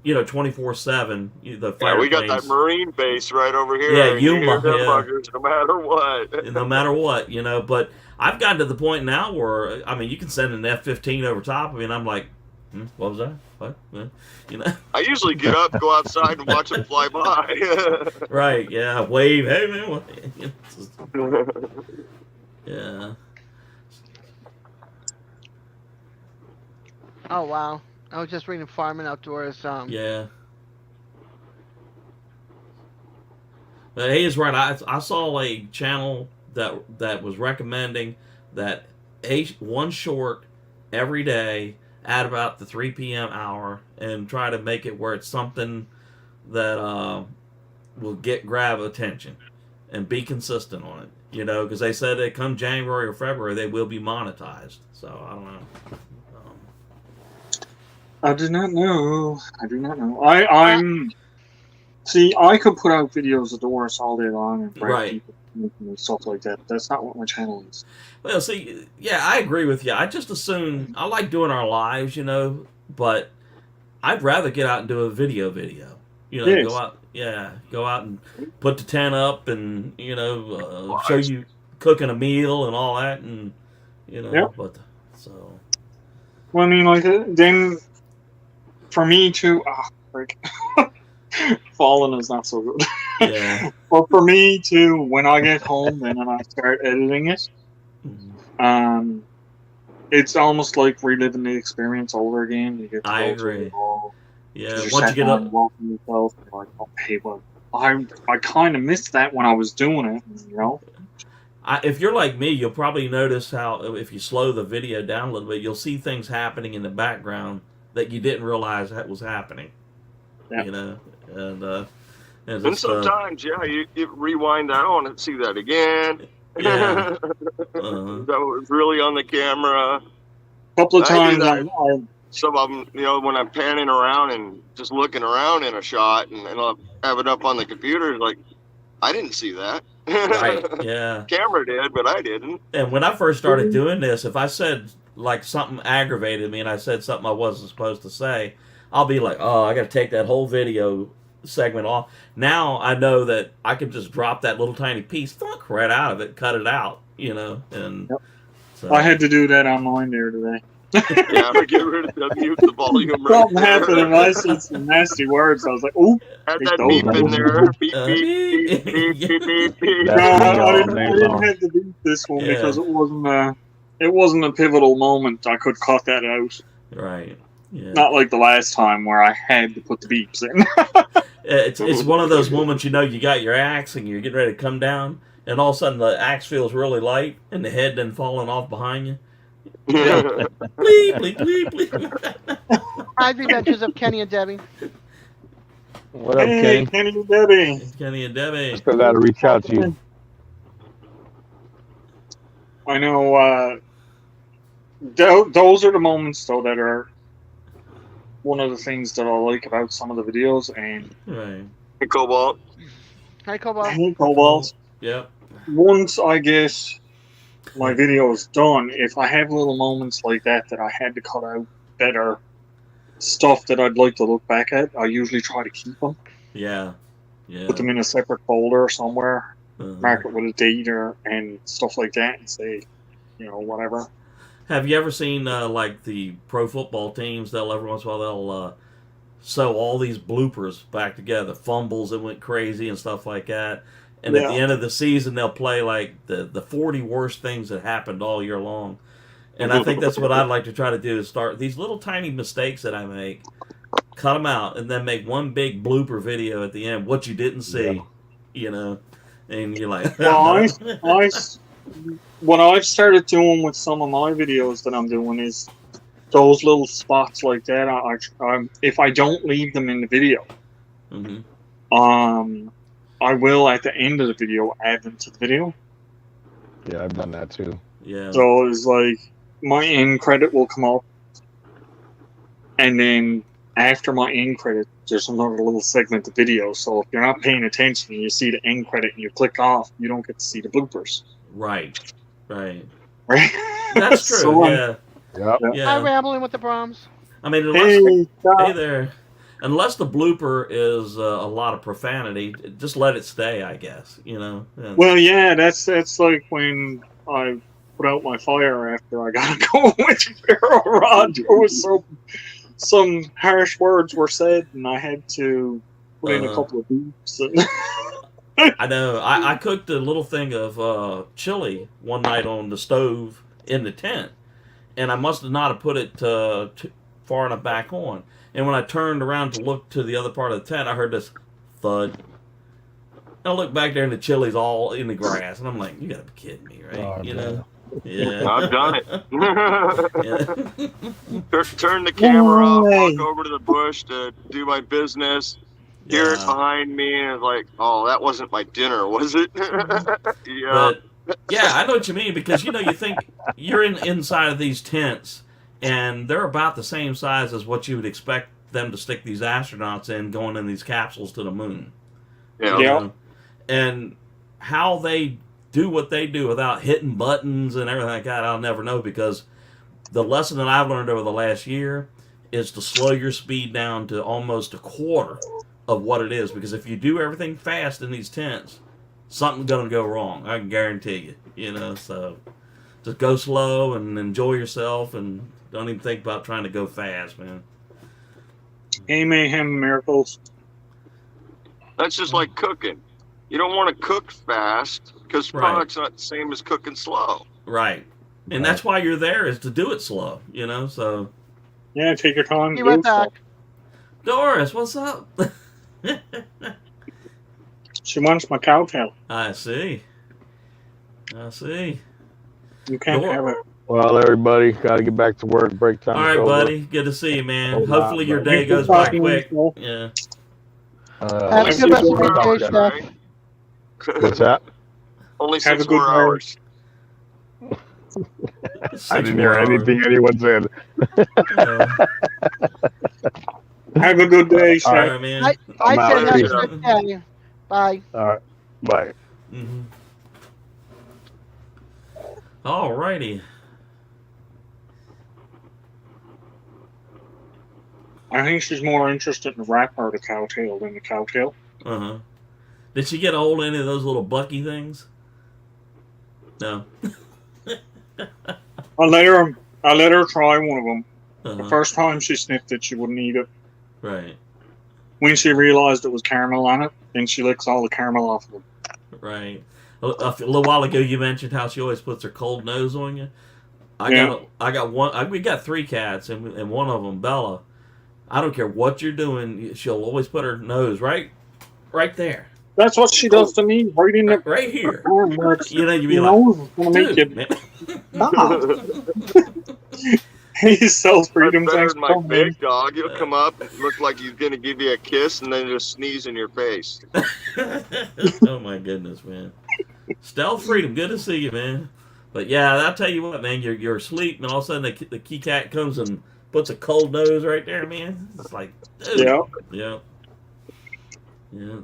24/7. The fire Yeah, we got planes, that Marine base right over here. Yeah, and you hear Yuma, them yeah. buggers no matter what. no matter what, But I've gotten to the point now where you can send an F-15 over top of me, and I'm like, what was that? What? I usually get up, go outside, and watch them fly by. Right? Yeah. Wave. Hey man. What? Yeah. Oh wow! I was just reading Farming Outdoors. Yeah. But he is right. I saw a channel that was recommending that one short every day at about the 3 p.m. hour and try to make it where it's something that will grab attention and be consistent on it. Because they said that come January or February they will be monetized. So I don't know. I do not know. I'm. See, I could put out videos of Doris all day long and break Right. people and stuff like that. That's not what my channel is. Well, see, yeah, I agree with you. I just assume I like doing our lives, but I'd rather get out and do a video. Yes. Go out and put the tent up and show you cooking a meal and all that, and Yep. but so Well, I mean, then for me to frick. Fallen is not so good. yeah. But for me to, when I get home and then I start editing it, Mhm. it's almost like reliving the experience over again. You get to I go to agree. it all. Yeah, You're once you sat get down up, and walking yourself, and you're like, okay, well, I kind of missed that when I was doing it, if you're like me, you'll probably notice how if you slow the video down a little bit, you'll see things happening in the background that you didn't realize that was happening. Yeah. And And sometimes, you rewind that on and see that again. Yeah. That was really on the camera. A couple of I do times that. Some of them, when I'm panning around and just looking around in a shot and I'll have it up on the computer, like, I didn't see that. right, yeah. Camera did, but I didn't. And when I first started doing this, if I said like something aggravated me and I said something I wasn't supposed to say, I'll be like, oh, I got to take that whole video segment off. Now I know that I can just drop that little tiny piece, right out of it, cut it out, and Yep. so I had to do that on mine there today. Yeah, get rid of the mute the volume. Right Something there. happened and I said some nasty words. I was like, "Ooh!" Had Take that those beep in out. there. Beep, Uh, beep, beep, beep, beep, beep, beep. No, That's I all didn't day long. have to beat this one Yeah. because it wasn't a pivotal moment. I could cut that out. right, yeah. Not like the last time where I had to put the beeps in. It's one of those moments you got your axe and you're getting ready to come down, and all of a sudden the axe feels really light and the head then falling off behind you. Bleep, bleep, bleep, bleep. Hi, the Adventures of Kenny and Debbie. What up, Hey, Kenny? Kenny and Debbie. Kenny and Debbie. Still got to reach out to you. I know those are the moments, though, that are one of the things that I like about some of the videos. And Right. Hey, Cobalt. Hi, Cobalt. hey, Cobalt, Yep. once I get my videos done, if I have little moments like that I had to cut out that are stuff that I'd like to look back at, I usually try to keep them, Yeah. Yeah. put them in a separate folder somewhere, Uh-huh. mark it with a date and stuff like that, and say, whatever. Have you ever seen like the pro football teams? They'll every once in a while they'll sew all these bloopers back together, fumbles that went crazy and stuff like that. And at the Yeah. end of the season, they'll play like the 40 worst things that happened all year long. And I think that's what I'd like to try to do is start these little tiny mistakes that I make, cut them out, and then make one big blooper video at the end, what you didn't see, you know. And you're like, Well, what I've started doing with some of my videos that I'm doing is those little spots like that. If I don't leave them in the video, Mhm. I will at the end of the video add them to the video. Yeah, I've done that too. Yeah. So it's like my end credit will come up, and then after my end credit, there's another little segment of video. So if you're not paying attention and you see the end credit and you click off, you don't get to see the bloopers. Right. Right. Right? That's true. So, Yeah. Yep. Hi, Yeah. Rambling with the Brahms. I mean, unless, Hey, hey there. Unless the blooper is a lot of profanity, just let it stay, I guess. You know. And- well, yeah, that's like when I put out my fire after I got going with Pharaoh Rod. There was some harsh words were said, and I had to put in a couple of beeps. And I know. I cooked a little thing of chili one night on the stove in the tent, and I must have not have put it too far enough back on. And when I turned around to look to the other part of the tent, I heard this thud. I looked back there, and the chili's all in the grass, and I'm like, "You gotta be kidding me, right?" Oh, you man. know. Yeah. I've done it. Yeah. Turn the camera off, Yay. walk over to the bush to do my business. Hear it Yeah. behind me, and it's like, oh, that wasn't my dinner, was it? Yeah. But yeah, I know what you mean because you know you think you're inside of these tents and they're about the same size as what you would expect them to stick these astronauts in going in these capsules to the moon. Yeah. You Yeah. know? And how they do what they do without hitting buttons and everything like that, I'll never know because the lesson that I've learned over the last year is to slow your speed down to almost a quarter of what it is because if you do everything fast in these tents, something's gonna go wrong. I can guarantee you. You know, so just go slow and enjoy yourself, and don't even think about trying to go fast, man. Hey, Mayhem Miracles. That's just like cooking. You don't want to cook fast because Right. product's not the same as cooking slow. Right, and that's why you're there is to do it slow. You know, so Yeah, take your time. Be do right stuff. back. Doris, what's up? She wants my cowtail. I see. I see. You can't Dor- have it. Well, everybody, got to get back to work. Break time. All right, buddy. Good to see you, man. Oh, Hopefully your wow, day Good goes by talking quick. to you. Yeah. Have a Have good a rest of good your one. day, Right? Steph. What's that? Only Have a 6 good more day. hours. I didn't hear anything anyone said. Have a good day, All Seth. right, man. I I'm out. said have a Peace. good day. Bye. All right. Bye. Mm-hmm. All righty. I think she's more interested in the rap part of the cowtail than the cowtail. Uh-huh. Did she get a hold of any of those little Bucky things? No. I let her try one of them. The Uh-huh. first time she sniffed it, she wouldn't eat it. Right. When she realized it was caramel on it, then she licks all the caramel off of it. Right. A little while ago, you mentioned how she always puts her cold nose on you. Yeah. We got 3 cats, and one of them, Bella. I don't care what you're doing, she'll always put her nose right there, That's what she does to me, right in the right here. arm where it's, You know, you'd be you like, know, it's gonna make dude, you man. stop. Hey, self-freedom, Better thanks than for my coming. big dog. He'll come up, look like he's going to give you a kiss, and then just sneeze in your face. Oh my goodness, man. Stealth freedom, good to see you, man. But yeah, I'll tell you what, man, you're asleep, and all of a sudden the key cat comes and puts a cold nose right there, man. It's like, dude. Yeah. Yeah. Yeah.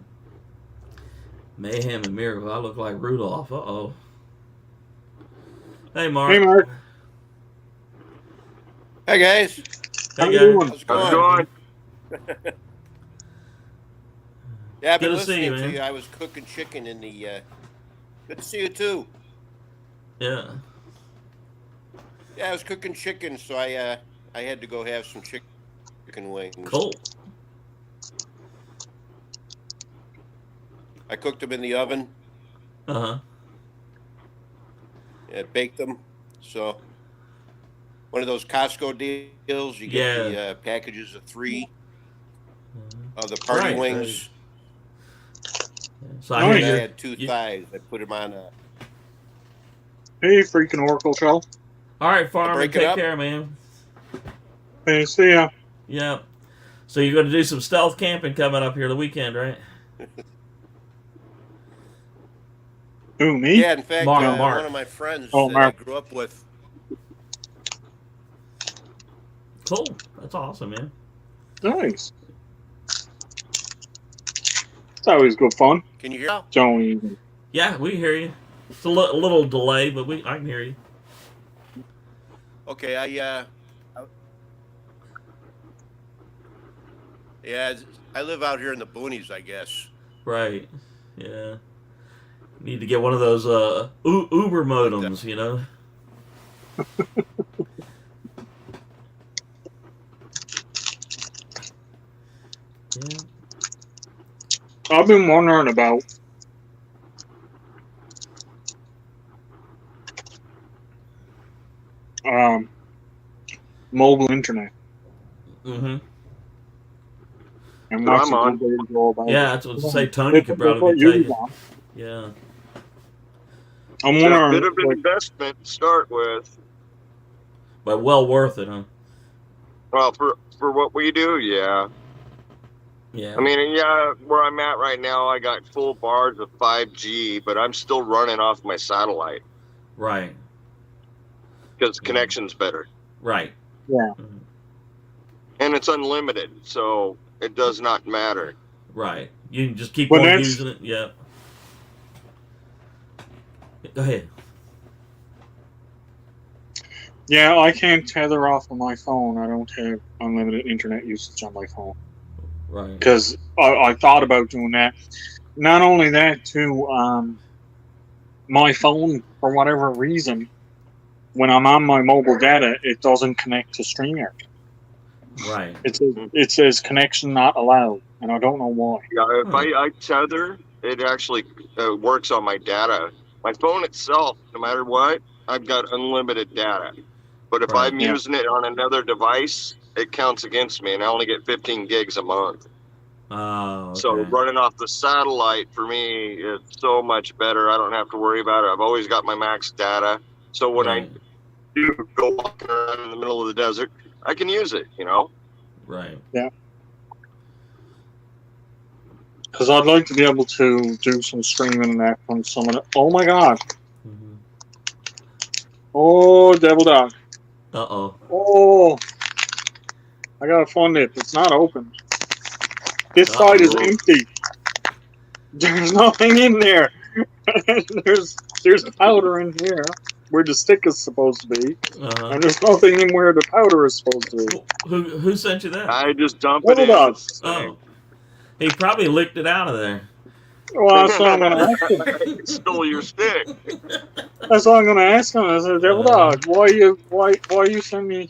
Mayhem and Miracle. I look like Rudolph. Uh-oh. Hey, Mark. Hey, Mark. Hey guys, How Hey, you guys. doing? how's it How's it going? going? Yeah, I've been Good to see listening you, to man. you. I was cooking chicken in the. Good to see you too. Yeah. Yeah, I was cooking chicken, so I had to go have some chicken wings. Cool. I cooked them in the oven. Uh-huh. Baked them. So one of those Costco deals, you get the packages of 3 of the party Right, wings. So Oh, I hear And I you. had 2 thighs. I put them on a. Hey, freaking Oracle Shell. All right, Farmer, break it take up. care, man. Hey, see ya. Yep. So you're going to do some stealth camping coming up here the weekend, right? Who, me? Yeah, in fact, Mark. one of my friends Oh, that Mark. I grew up with. Cool. That's awesome, man. Nice. It's always good fun. Can you hear? Joey. Yeah, we hear you. It's a little delay, but I can hear you. Okay, I live out here in the boonies, I guess. Right. Yeah. Need to get one of those Uber modems, you know? Yeah. I've been wondering about mobile internet. Mm-hmm. And So what's I'm a on. good way to go about Yeah, it. that's what to say. Tony could probably tell you. Yeah. I'm It's a wondering. bit of an investment to start with. But well worth it, huh? Well, for what we do, yeah. Yeah. I mean, yeah, where I'm at right now, I got full bars of 5G, but I'm still running off my satellite Right. because the connection's better. Right. Yeah. Mhm. And it's unlimited, so it does not matter. Right. You can just keep But on that's- using it. Yeah. Go ahead. Yeah, I can't tether off of my phone. I don't have unlimited internet usage on my phone. Right. Because I thought about doing that. Not only that, too, my phone, for whatever reason, when I'm on my mobile data, it doesn't connect to StreamYard. Right. It says connection not allowed, and I don't know why. Yeah, if I tether, it actually works on my data. My phone itself, no matter what, I've got unlimited data. But if Right. I'm Yeah. using it on another device, it counts against me, and I only get 15 gigs a month. Oh, okay. So running off the satellite for me is so much better. I don't have to worry about it. I've always got my max data. So when Right. I do go walking around in the middle of the desert, I can use it, you know? Right. Because I'd like to be able to do some streaming and that from some of the. Oh my god! Mm-hmm. Oh, Devil Dog! Uh-oh. Oh, I gotta find it. It's not open. This side is empty. There's nothing in there. there's powder in here where the stick is supposed to be, Uh-huh. and there's nothing in where the powder is supposed to be. Who sent you that? I just dump it Devil in. Dog! Oh. He probably licked it out of there. Well, that's what I'm gonna ask him. Stole your stick. That's what I'm gonna ask him. I said, Devil Dog, why you send me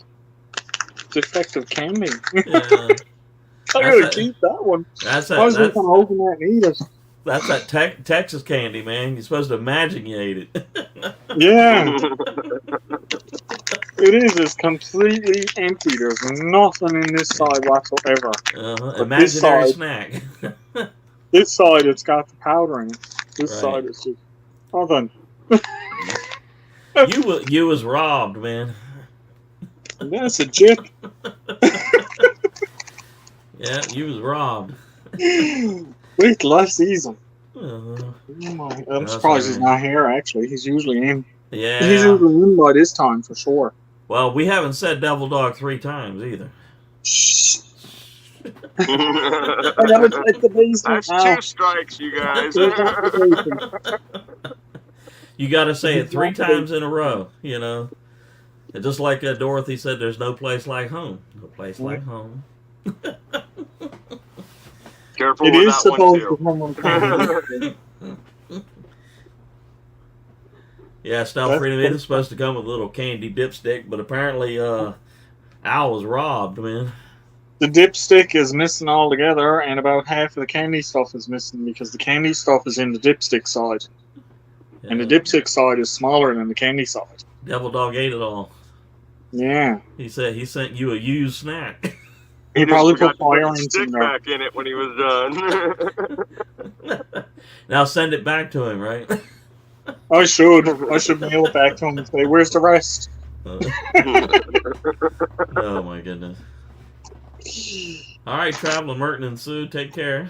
defective candy? Yeah. I gotta keep that one. That's I was that. just gonna open that and eat it. That's that Texas candy, man. You're supposed to imagine you ate it. Yeah, it is. It's completely empty. There's nothing in this side whatsoever. Uh-huh. But this Imaginary side- snack. This side, it's got the powder in it. This Right. side is just nothing. You was robbed, man. That's a jip. Yeah, you was robbed. Wait till I season. Uh-huh. I'm That's surprised he's all right. not here. Actually, he's usually in. He's Yeah. usually in by this time for sure. Well, we haven't said Devil Dog 3 times either. Shh. I gotta check the basement That's now. 2 strikes, you guys. You got to say it 3 times in a row, you know. And just like Dorothy said, there's no place like home. No place like home. Careful It with is that one, supposed too. to come on time. Yeah, Stealth Freedom is supposed to come with a little candy dipstick, but apparently Al was robbed, man. The dipstick is missing altogether, and about half of the candy stuff is missing because the candy stuff is in the dipstick side. Yeah. And the dipstick side is smaller than the candy side. Devil Dog ate it all. Yeah. He said he sent you a used snack. He probably forgot put to put fire the in stick there. back in it when he was done. Now send it back to him, right? I should mail it back to him and say, "Where's the rest?" Oh my goodness. All right, Traveling Merton and Sue, take care.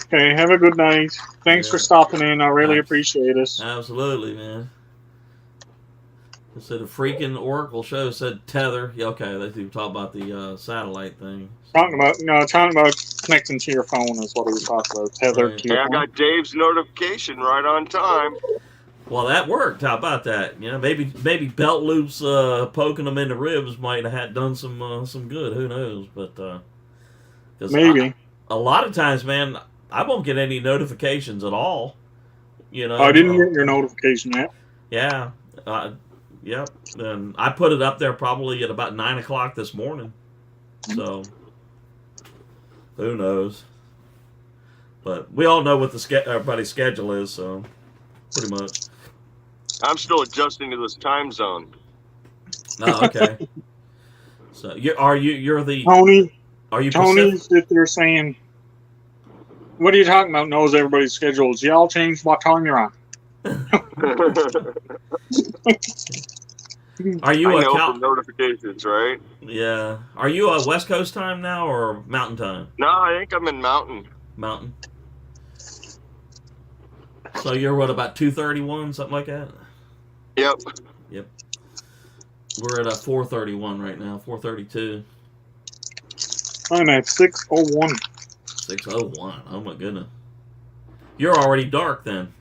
Okay, have a good night. Thanks for stopping in. I really Thanks. appreciate it. Absolutely, man. It said a freaking Oracle show said tether. Yeah, okay, they do talk about the satellite thing. Talking about connecting to your phone is what we was talking about. Tethered Right. to Hey, your I phone. got Dave's notification right on time. Well, that worked. How about that? You know, maybe belt loops poking them in the ribs might have done some good. Who knows? But 'cause Maybe. a lot of times, man, I won't get any notifications at all. You know, I didn't get your notification yet. Yeah. Yep. And I put it up there probably at about 9 o'clock this morning. So, who knows? But we all know what everybody's schedule is, so pretty much. I'm still adjusting to this time zone. Oh, okay. So you're the Tony, are you Tony, Pacific? if they're saying, "What are you talking about?" Knows everybody's schedules. Y'all change what time you're on. Are you I a know from notifications, right? Yeah. Are you a West Coast time now or Mountain time? No, I think I'm in Mountain. Mountain. So you're what, about 2:31, something like that? Yep. Yep. We're at a 4:31 right now, 4:32. I'm at 6:01. 6:01. Oh my goodness. You're already dark then.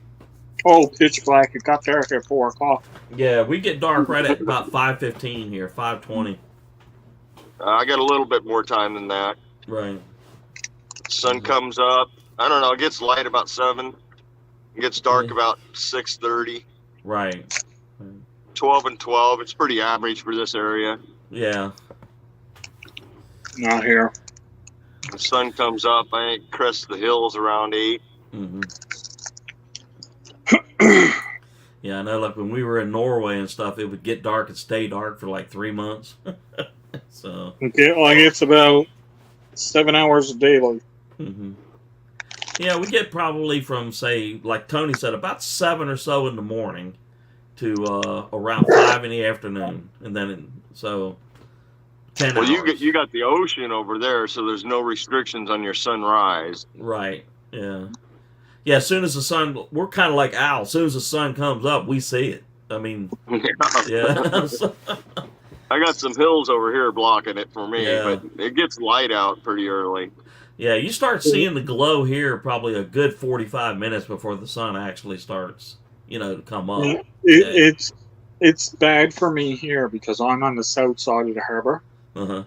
Oh, pitch black. It got dark at 4 o'clock. Yeah, we get dark right at about 5:15 here, 5:20. I got a little bit more time than that. Right. Sun comes up. I don't know. It gets light about 7. It gets dark about 6:30. Right. 12 and 12. It's pretty average for this area. Yeah. Not here. The sun comes up. I think crest the hills around 8. Mm-hmm. Yeah, I know. Like when we were in Norway and stuff, it would get dark and stay dark for like 3 months. So. Okay, like it's about 7 hours of daylight. Mm-hmm. Yeah, we get probably from, say, like Tony said, about 7 or so in the morning to around 5 in the afternoon, and then so 10 Well, hours. you got the ocean over there, so there's no restrictions on your sunrise. Right. Yeah. Yeah. As soon as the sun, we're kind of like Al. As soon as the sun comes up, we see it. I mean, yeah. I got some hills over here blocking it for me, Yeah. but it gets light out pretty early. Yeah, you start seeing the glow here probably a good 45 minutes before the sun actually starts, to come up. It's bad for me here because I'm on the south side of the harbor. Uh-huh.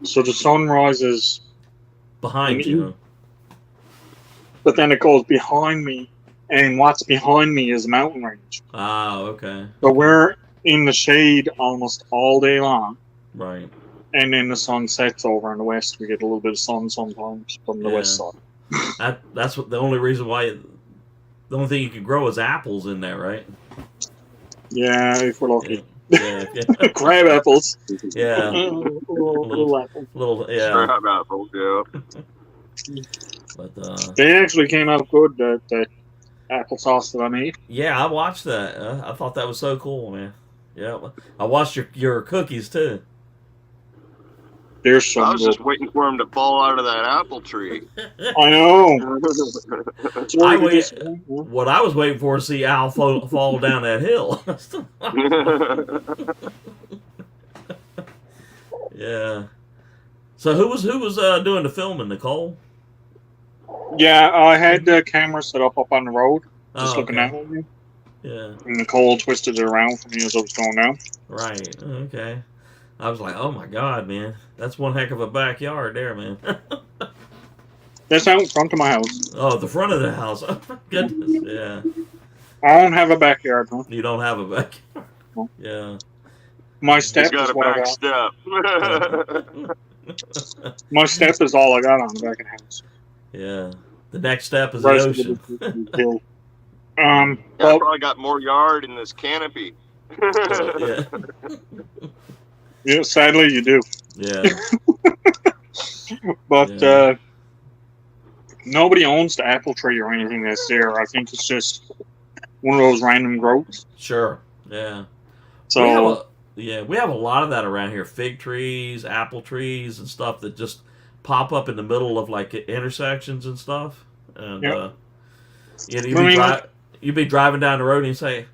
So the sun rises Behind you. but then it goes behind me, and what's behind me is a mountain range. Ah, okay. So we're in the shade almost all day long, Right. and then the sun sets over in the west. We get a little bit of sun sometimes from the west side. That's what the only reason why. The only thing you can grow is apples in there, right? Yeah, if we're lucky. Yeah. Crab apples. Yeah. Little apples. Yeah. Crab apples, yeah. But They actually came out good, that applesauce that I made. yeah, I watched that. I thought that was so cool, man. Yeah, I watched your cookies too. There's some I was good. just waiting for him to fall out of that apple tree. I know. What I was waiting for to see Al fall down that hill. Yeah. So who was doing the filming, Nicole? Yeah, I had the camera set up on the road, just Oh, looking okay. at me. Yeah. And Nicole twisted it around for me as I was going down. Right. Okay. I was like, oh my God, man, that's one heck of a backyard there, man. That's out in front of my house. Oh, the front of the house. Oh, my goodness. Yeah. I don't have a backyard, huh? You don't have a backyard. No. Yeah. My He's step got is a what I back got. step. My step is all I got on the back of the house. Yeah. The next step is The the rest of ocean. it is hill. I Well, probably got more yard in this canopy. Yeah. yeah, sadly you do. Yeah. But Yeah. nobody owns the apple tree or anything that's there. I think it's just one of those random growths. Sure. Yeah. So We have a lot of that around here. Fig trees, apple trees, and stuff that just pop up in the middle of like intersections and stuff. And Yep. you'd be driving down the road and you say,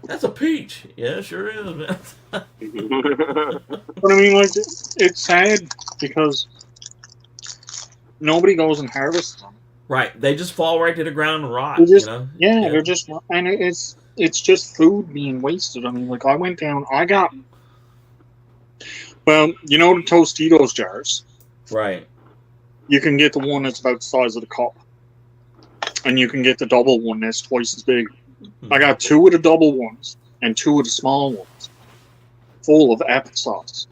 "That's a peach." Yeah, it sure is, man. but I mean, like, it's sad because nobody goes and harvests them. Right. They just fall right to the ground and rot. They just- you know. Yeah, they're just, and it's just food being wasted. I mean, like, I went down, well, you know the Tostitos jars? Right. You can get the one that's about the size of the cup. And you can get the double one that's twice as big. I got 2 of the double ones and 2 of the small ones full of applesauce.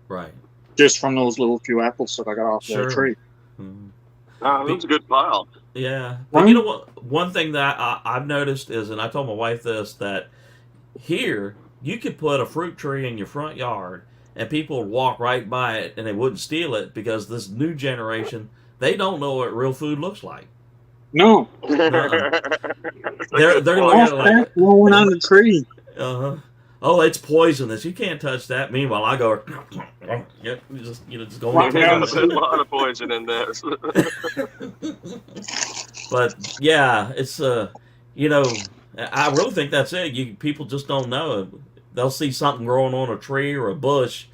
Right. Just from those little few apples that I got off Sure. the tree. Mhm. That's a good pile. Yeah, but you know what? One thing that I've noticed is, and I told my wife this, that here you could put a fruit tree in your front yard, and people would walk right by it, and they wouldn't steal it because this new generation, they don't know what real food looks like. No. They're gonna look Oh, at it like, that blowing on the tree. oh, it's poisonous. You can't touch that. Meanwhile, I go, yep, just go Right and down take There's it. a lot of poison in this. But yeah, it's you know, I really think that's it. People just don't know. They'll see something growing on a tree or a bush,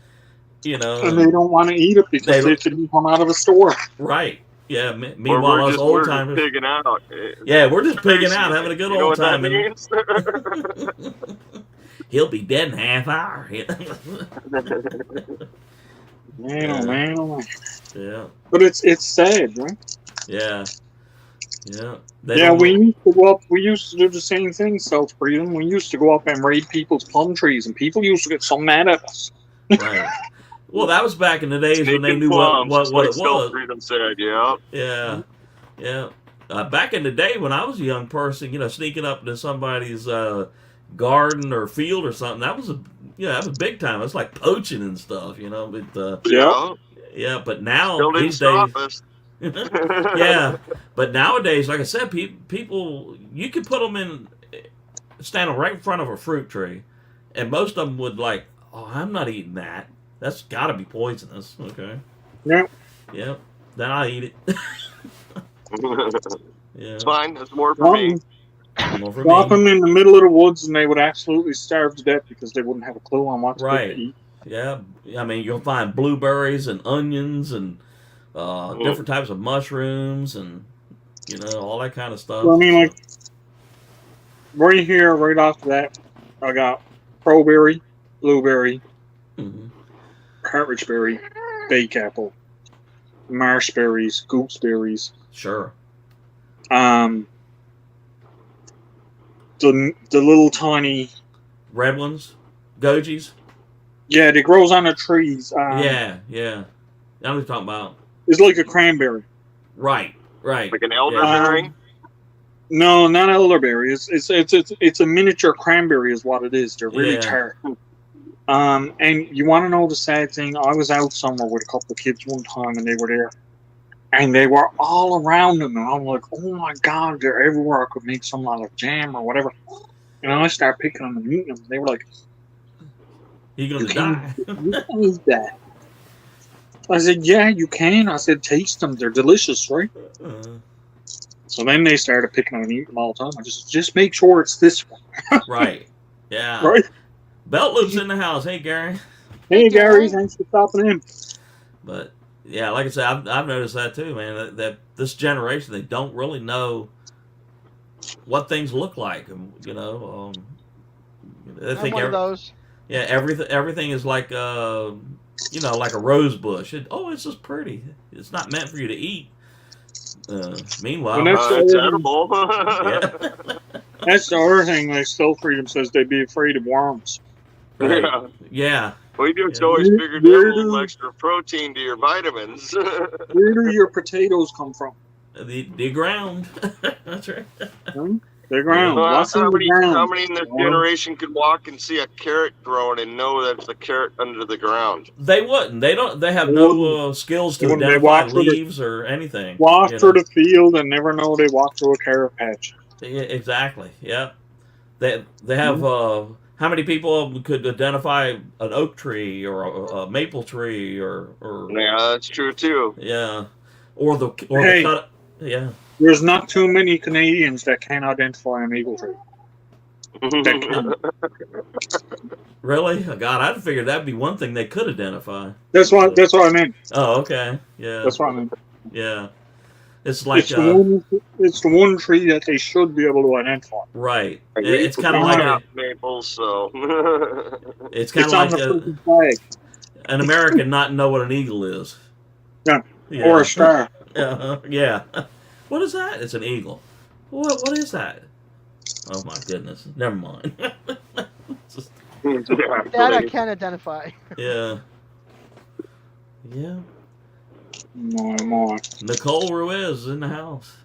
you know, And they don't want to eat it because they can come out of a store. right? Yeah. Or Meanwhile, us we're old just timers, pigging out. yeah, we're just pigging out, having a good You know old what that time. means? He'll be dead in a half hour. Man, oh man, oh man. Yeah, But it's sad, right? yeah, yeah. Yeah, we used to go up. We used to do the same thing, South Breeding. We used to go up and raid people's plum trees, and people used to get so mad at us. Right. Well, that was back in the days when they Sneaking knew plums, what just it like was. Stealth Freedom said, yeah. Yeah, yeah. Back in the day when I was a young person, you know, sneaking up to somebody's garden or field or something, that was big time. It's like poaching and stuff, you know. But yeah. But now Still didn't these days, stop us. yeah. But nowadays, like I said, people, you could put them standing right in front of a fruit tree, and most of them would like, oh, I'm not eating that. That's got to be poisonous. Okay. Yeah. Yep. Then I eat it. Yeah. It's fine. That's more for me. More for Drop me. them in the middle of the woods, and they would absolutely starve to death because they wouldn't have a clue on what to Right. eat. Yeah. I mean, you'll find blueberries and onions and different types of mushrooms and, you know, all that kind of stuff. Well, I mean, like, right here, right after that, I got crowberry, blueberry, Mhm. partridge berry, bake apple, marshberries, gooseberries, Sure. the little tiny, Red ones? Gojis? yeah, it grows on the trees. Yeah. I know what you're talking about. It's like a cranberry. Right. Like an elderberry. No, not elderberry. It's a miniature cranberry, is what it is. They're really Yeah. tart. And you want to know the sad thing? I was out somewhere with a couple of kids one time, and they were there, and they were all around them, and I'm like, oh my god, they're everywhere. I could make some lot of jam or whatever. And I started picking them and eating them. They were like, You're you going to die. can't eat that. I said, yeah, you can. I said, taste them. They're delicious, right? So then they started picking them and eating them all the time. I just make sure it's this one. Right. Yeah. Right? Belt Loop's in the house. Hey, Gary. Hey, Gary, thanks for stopping in. But yeah, like I said, I've noticed that too, man. That this generation, they don't really know what things look like. You know, they I'm think one of those. yeah, everything is like you know, like a rose bush. It's just pretty. It's not meant for you to eat. Meanwhile, Well, It's edible. yeah. That's the other thing. Like, Still Freedom says they'd be afraid of worms. Right. Yeah. Yeah. We just Yeah. always figured they had a little extra protein to your vitamins. Where do your potatoes come from? The ground. That's right. The ground. Well, What's in how the many ground? in this generation could walk and see a carrot growing and know that's a carrot under the ground? They wouldn't. They don't. They have They no wouldn't. skills They to wouldn't. They identify walk through the- leaves or anything. Walk you through know? the field and never know they walk through a carrot patch. Yeah, exactly. Yeah. They have. How many people could identify an oak tree or a maple tree or Yeah, that's true too. yeah, or the Hey. cut. Yeah. There's not too many Canadians that can identify a maple tree. That can. Really? Oh, God, I'd figured that'd be one thing they could identify. That's what I meant. Oh, okay. Yeah. That's what I meant. Yeah. It's like It's the one tree that they should be able to identify. right. I It's hate kind of to like have maples, so it's kind It's of on like the freaking flag. an American not know what an eagle is. Yeah. Yeah. Or a star. Yeah. What is that? It's an eagle. What is that? Oh my goodness. Never mind. Just- That I can't identify. yeah. Yeah. My. Nicole Ruiz is in the house.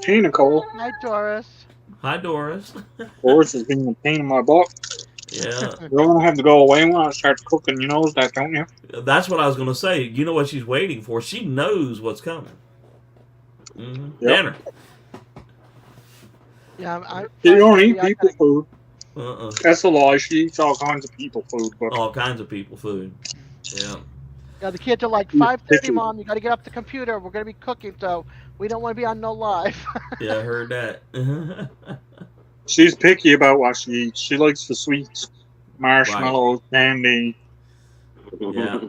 Hey, Nicole. Hi, Doris. Hi, Doris. Boris has been a pain in my butt. Yeah. You're going to have to go away when I start cooking. You know that, don't you? That's what I was going to say. You know what she's waiting for? She knows what's coming. Mm-hmm. Yep. Dinner. Yeah, I'm. She don't eat yeah, I people gotta- food. Uh-uh. That's a lie. She eats all kinds of people food. But All kinds of people food. Yeah. Yeah, the kids are like 5:30, Mom. You got to get up the computer. We're gonna be cooking, so we don't want to be on no live. Yeah, I heard that. she's picky about what she eats. She likes the sweets. Marshmallows, candy. Yeah.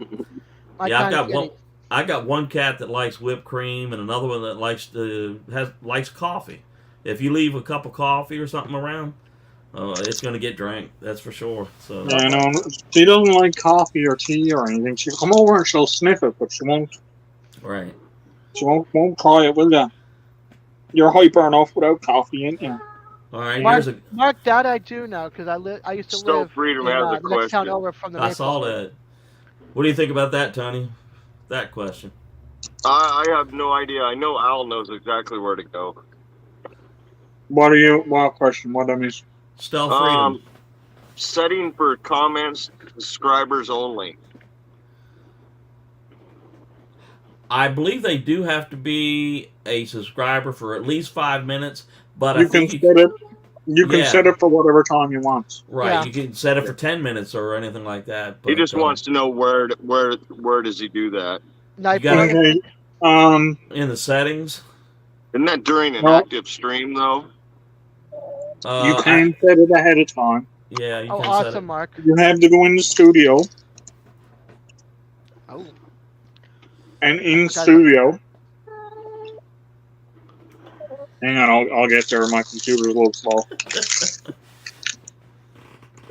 My Yeah, kind of I got one cat that likes whipped cream and another one that likes coffee. If you leave a cup of coffee or something around, it's gonna get drank. That's for sure. So You know, she doesn't like coffee or tea or anything. She'll come over and she'll sniff it, but she won't right. won't try it, will ya? You're hyper enough without coffee in you. All right. Mark, Here's a. Mark, that I do know because I used to Still live Freedom in, has a the next town question. over from the I saw Maple. that. What do you think about that, Tony? That question. I have no idea. I know Al knows exactly where to go. What question? What I mean? Stealth Freedom. Setting for comments, subscribers only. I believe they do have to be a subscriber for at least 5 minutes, but You I can think set it. You can Yeah. set it for whatever time you want. right. Yeah. You can set it for 10 minutes or anything like that. But, He just wants to know where does he do that? Night You gotta- Okay. in the settings. Isn't that during an Well- active stream though? You can set it ahead of time. Yeah, you Oh, can set awesome, it. Mark. You have to go in the studio, Oh, and in studio. Hang on, I'll get there. My computer's a little slow.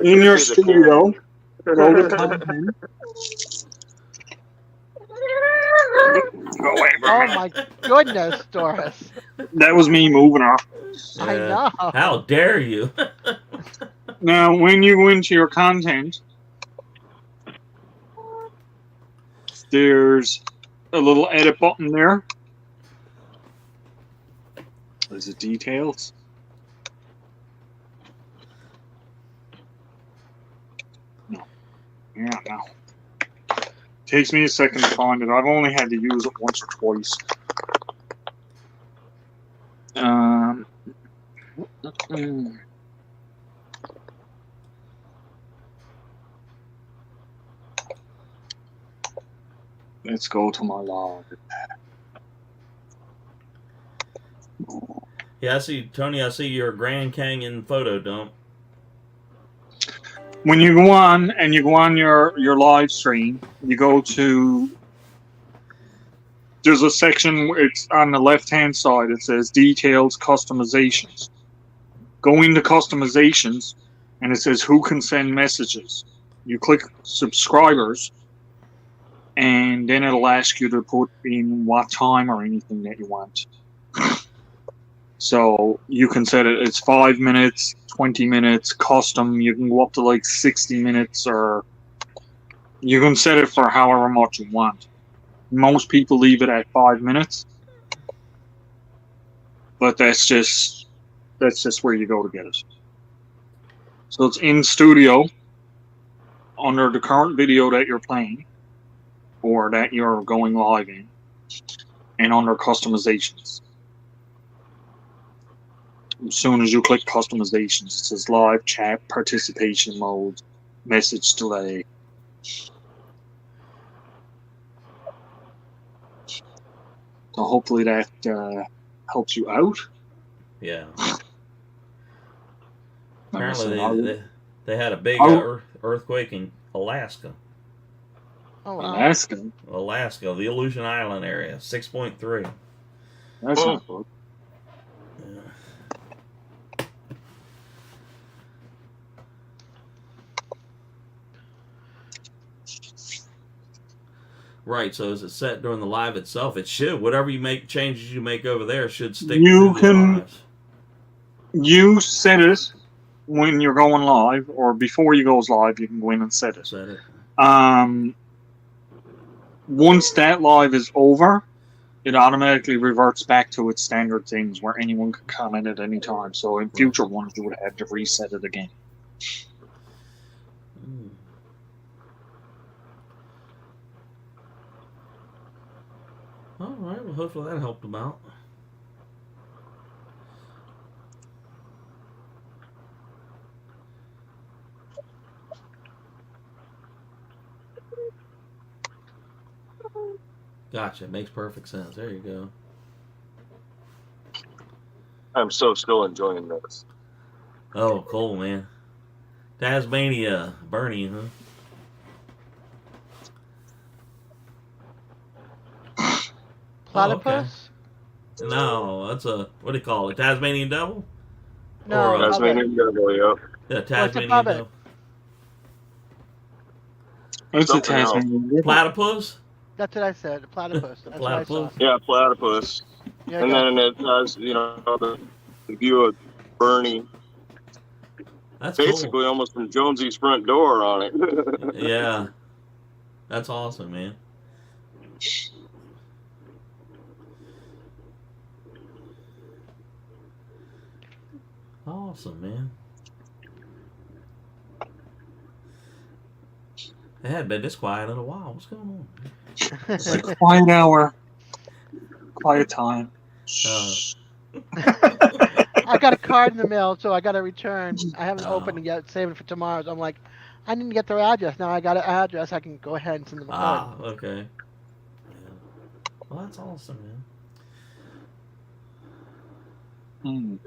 In your studio, go to content. Go away from oh me. my goodness, Doris. That was me moving her. I Yeah. know. How dare you? Now, when you go into your content, there's a little edit button there. There's the details. No. Yeah, no. Takes me a second to find it. I've only had to use it once or twice. Let's go to my log. Yeah, I see, Tony. I see your Grand Canyon photo dump. When you go on and you go on your live stream, you go to, there's a section where it's on the left hand side. It says details, customizations. Go into customizations, and it says who can send messages. You click subscribers, and then it'll ask you to put in what time or anything that you want. So you can set it, it's 5 minutes, 20 minutes, custom. You can go up to like 60 minutes, or you can set it for however much you want. Most people leave it at 5 minutes, but that's just where you go to get it. So it's in studio under the current video that you're playing or that you're going live in, and under customizations. As soon as you click customizations, it says live chat, participation mode, message delay. So hopefully that helps you out. Yeah. Like I said, Apparently they had a big earthquake in Alaska. Oh wow. Alaska, The Aleutian Island area, 6.3. that's not good. Yeah. Right, so is it set during the live itself? It should. Whatever changes you make over there should stick You to the can- lives. You set it when you're going live, or before you goes live, you can go in and set it. Set it. Once that live is over, it automatically reverts back to its standard things where anyone can comment at any time. So in future ones, you would have to reset it again. Mm. All right. Well, hopefully that helped them out. Gotcha. Makes perfect sense. There you go. I'm still enjoying this. Oh, cool, man. Tasmania, Bernie, huh? Platypus? No, that's a, what do you call it? Tasmanian devil? No, Or, Tasmanian devil, yep. Yeah, What's a Tasmanian puppet? devil. It's a Something else. Tasmanian devil. Platypus? That's what I said. The platypus. That's what I saw. Platypus? Yeah, platypus. Yeah, And yeah. then it has, the view of Bernie, That's basically cool. almost from Jonesy's front door on it. Yeah. That's awesome, man. Awesome, man. It had been this quiet in a while. What's going on? It's a quiet hour. Quiet time. I got a card in the mail, so I got to return. I haven't opened it yet, saving it for tomorrow. So I'm like, I need to get their address. Now I got an address. I can go ahead and send them a card. Okay. Yeah. Well, that's awesome, man.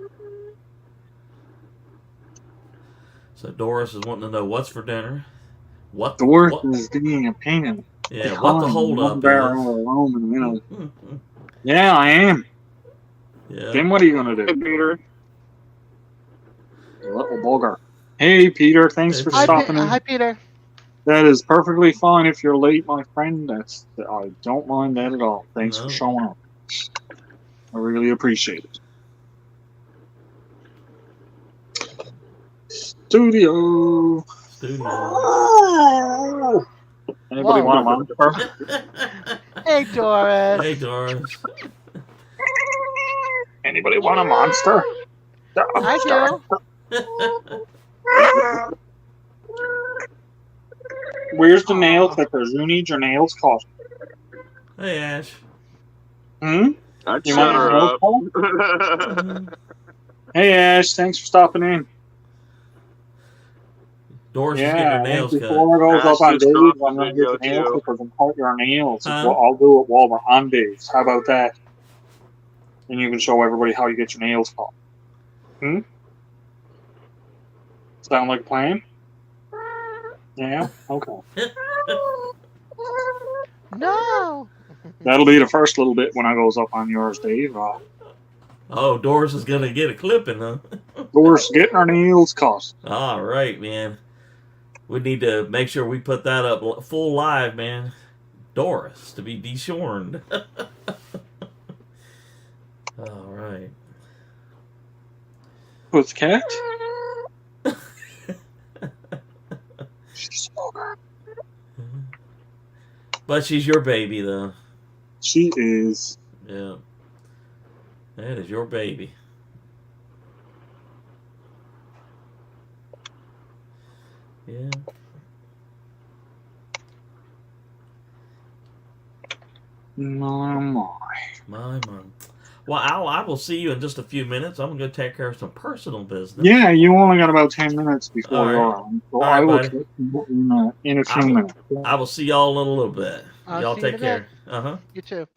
So Doris is wanting to know what's for dinner. Doris is being a pain in Yeah, what the hold up is. Yeah, I am. Yeah. Then what are you gonna do? Hey, Peter. You little bugger. Hey, Peter. Thanks for stopping in. Hi, Peter. That is perfectly fine if you're late, my friend. I don't mind that at all. Thanks for showing up. I really appreciate it. Studio. Anybody want a monster? Hey, Doris. Hey, Doris. Anybody want a monster? I do. Where's the nail clippers? You need your nails cut. Hey, Ash. Hmm? I'd You shut want your her nails up. cut? Hey, Ash. Thanks for stopping in. Doris is getting her nails cut. Before it goes up on Dave, I'm going to get the nail clippers and cut your nails. I'll do it while we're on Dave's. How about that? And you can show everybody how you get your nails cut. Hmm? Sound like a plan? Yeah? Okay. No. That'll be the first little bit when I goes up on yours, Dave. Oh, Doris is going to get a clipping, huh? Doris getting her nails cut. All right, man. We need to make sure we put that up full live, man. Doris to be deshorned. All right. Pussycat? She's over. But she's your baby, though. She is. Yeah. That is your baby. Yeah. My. My. Well, Al, I will see you in just a few minutes. I'm going to go take care of some personal business. Yeah, you only got about 10 minutes before All you're right. on. So All right, I will buddy. check you in a few minutes. I will see y'all in a little bit. I'll Y'all see you in take a bit. care. Uh huh. You too.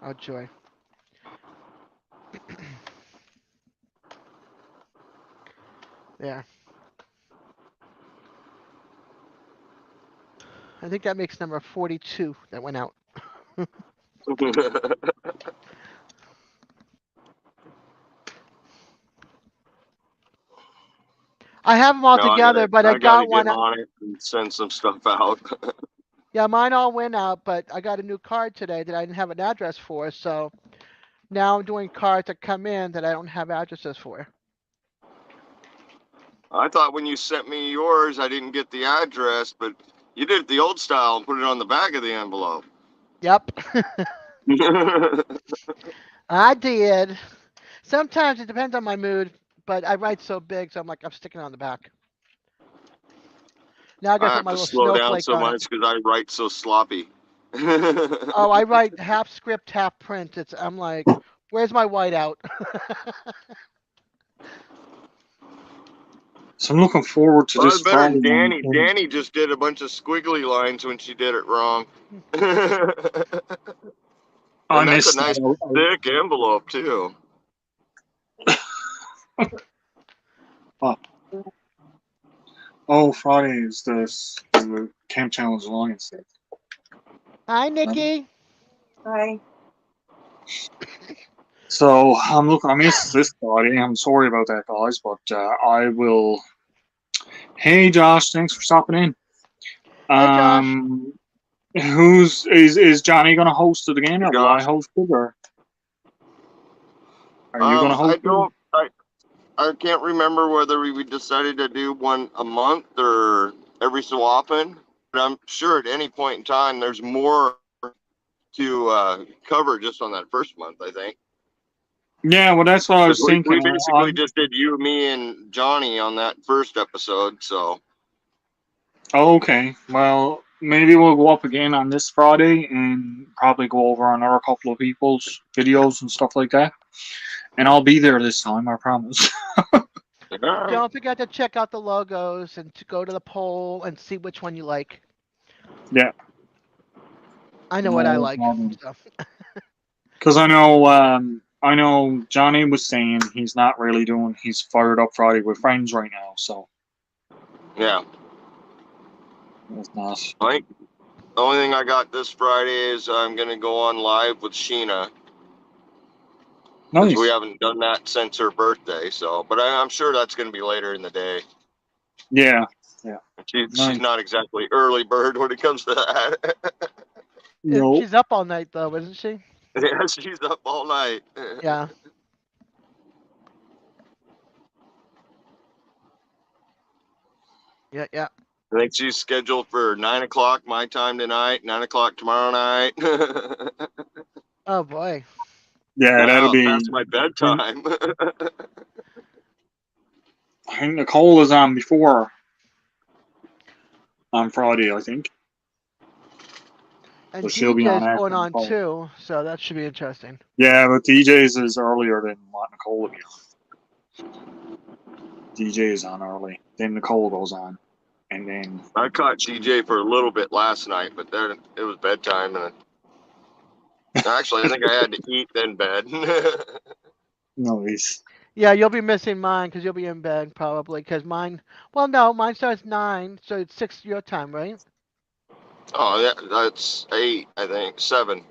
Oh, joy. There. I think that makes number 42 that went out. I have them all No, together, but I I gotta got get one. on it and send some stuff out. Yeah, mine all went out, but I got a new card today that I didn't have an address for, so now I'm doing cards that come in that I don't have addresses for. I thought when you sent me yours, I didn't get the address, but you did it the old style and put it on the back of the envelope. Yep. I did. Sometimes it depends on my mood, but I write so big, so I'm sticking it on the back. Now I gotta I put have my to little slow down snowflake so on it. much because I write so sloppy. Oh, I write half script, half print. I'm like, where's my whiteout? So I'm looking forward to Well, this it's better Friday than Danny. night. Danny just did a bunch of squiggly lines when she did it wrong. I And that's a missed nice that. thick envelope too. Oh, Friday is the Camp Challenge Alliance Day. Hi, Nikki. Hi. So I missed this Friday. I'm sorry about that, guys, but I will. Hey, Josh, thanks for stopping in. Hey, Josh. Is Johnny gonna host it again, or will I Josh, host it, or are you gonna host it? I can't remember whether we decided to do one a month or every so often, but I'm sure at any point in time there's more to cover just on that first month, I think. Yeah, well, that's what I 'Cause was thinking. we basically just did you, me, and Johnny on that first episode, so. Okay, well, maybe we'll go up again on this Friday and probably go over another couple of people's videos and stuff like that. And I'll be there this time, I promise. Don't forget to check out the logos and to go to the poll and see which one you like. Yeah. I know what I No like. problem. So. Because I know Johnny was saying he's not really doing. He's fired up Friday with friends right now, so Yeah. it's not. I think the only thing I got this Friday is I'm going to go on live with Sheena. Nice. Which we haven't done that since her birthday, so. But I'm sure that's going to be later in the day. Yeah. Yeah. She's not exactly early bird when it comes to that. No. She's up all night, though, isn't she? Yeah, she's up all night. Yeah. Yeah. I think she's scheduled for 9 o'clock my time tonight, 9 o'clock tomorrow night. Oh boy. Yeah, wow, that'll be past my bedtime. I think Nicole is on before on Friday, I think. And So she'll be DJ's on going after on Nicole. too, so that should be interesting. Yeah, but DJ's is earlier than what Nicole will be on. DJ is on early, then Nicole goes on, and then I caught DJ for a little bit last night, but then it was bedtime, and actually, I think I had to eat then bed. Nice. Yeah, you'll be missing mine because you'll be in bed probably. Because mine, well, no, mine starts 9, so it's 6 your time, right? Oh, yeah, that's 8, I think. 7.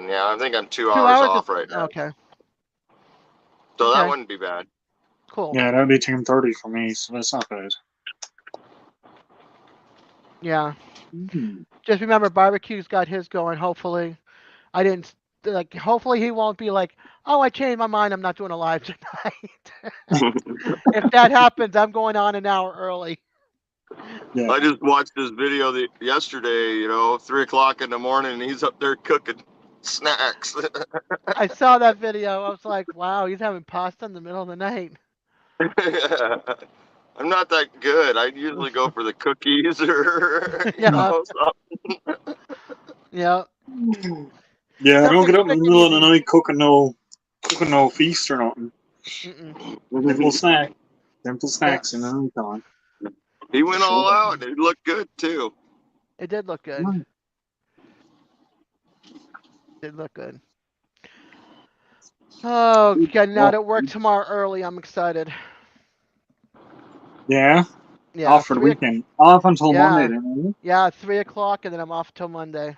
Yeah, I think I'm 2 2 hours hours. off right now. Okay. So Okay. that wouldn't be bad. Cool. Yeah, that'd be 10:30 for me, so that's not bad. Yeah. Mm. Just remember, barbecue's got his going. Hopefully, I didn't like, hopefully he won't be like, oh, I changed my mind. I'm not doing a live tonight. If that happens, I'm going on an hour early. Yeah. I just watched this video yesterday, 3 o'clock in the morning, and he's up there cooking snacks. I saw that video. I was like, wow, he's having pasta in the middle of the night. I'm not that good. I usually go for the cookies or, Yeah. something. Yeah. Yeah, I don't Something get up in the quick and middle of the easy. night cooking no feast or nothing. Simple snack. Simple snacks in the meantime. He went all Sure. out. It looked good, too. It did look good. Mm. Did look good. Oh, getting out at work tomorrow early. I'm excited. Yeah, Yeah. off for the weekend. Off until Yeah. Monday then, are you? Yeah, 3 o'clock, and then I'm off till Monday.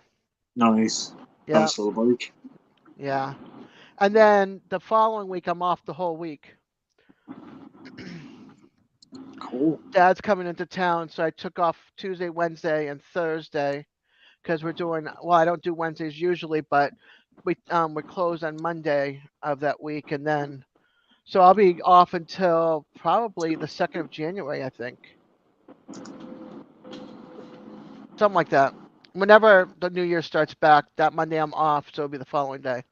Nice. Yeah. Nice little break. Yeah. And then the following week, I'm off the whole week. Cool. Dad's coming into town, so I took off Tuesday, Wednesday, and Thursday because we're doing. Well, I don't do Wednesdays usually, but we're closed on Monday of that week, and then so I'll be off until probably the 2nd of January, I think. Something like that. Whenever the new year starts back, that Monday I'm off, so it'll be the following day.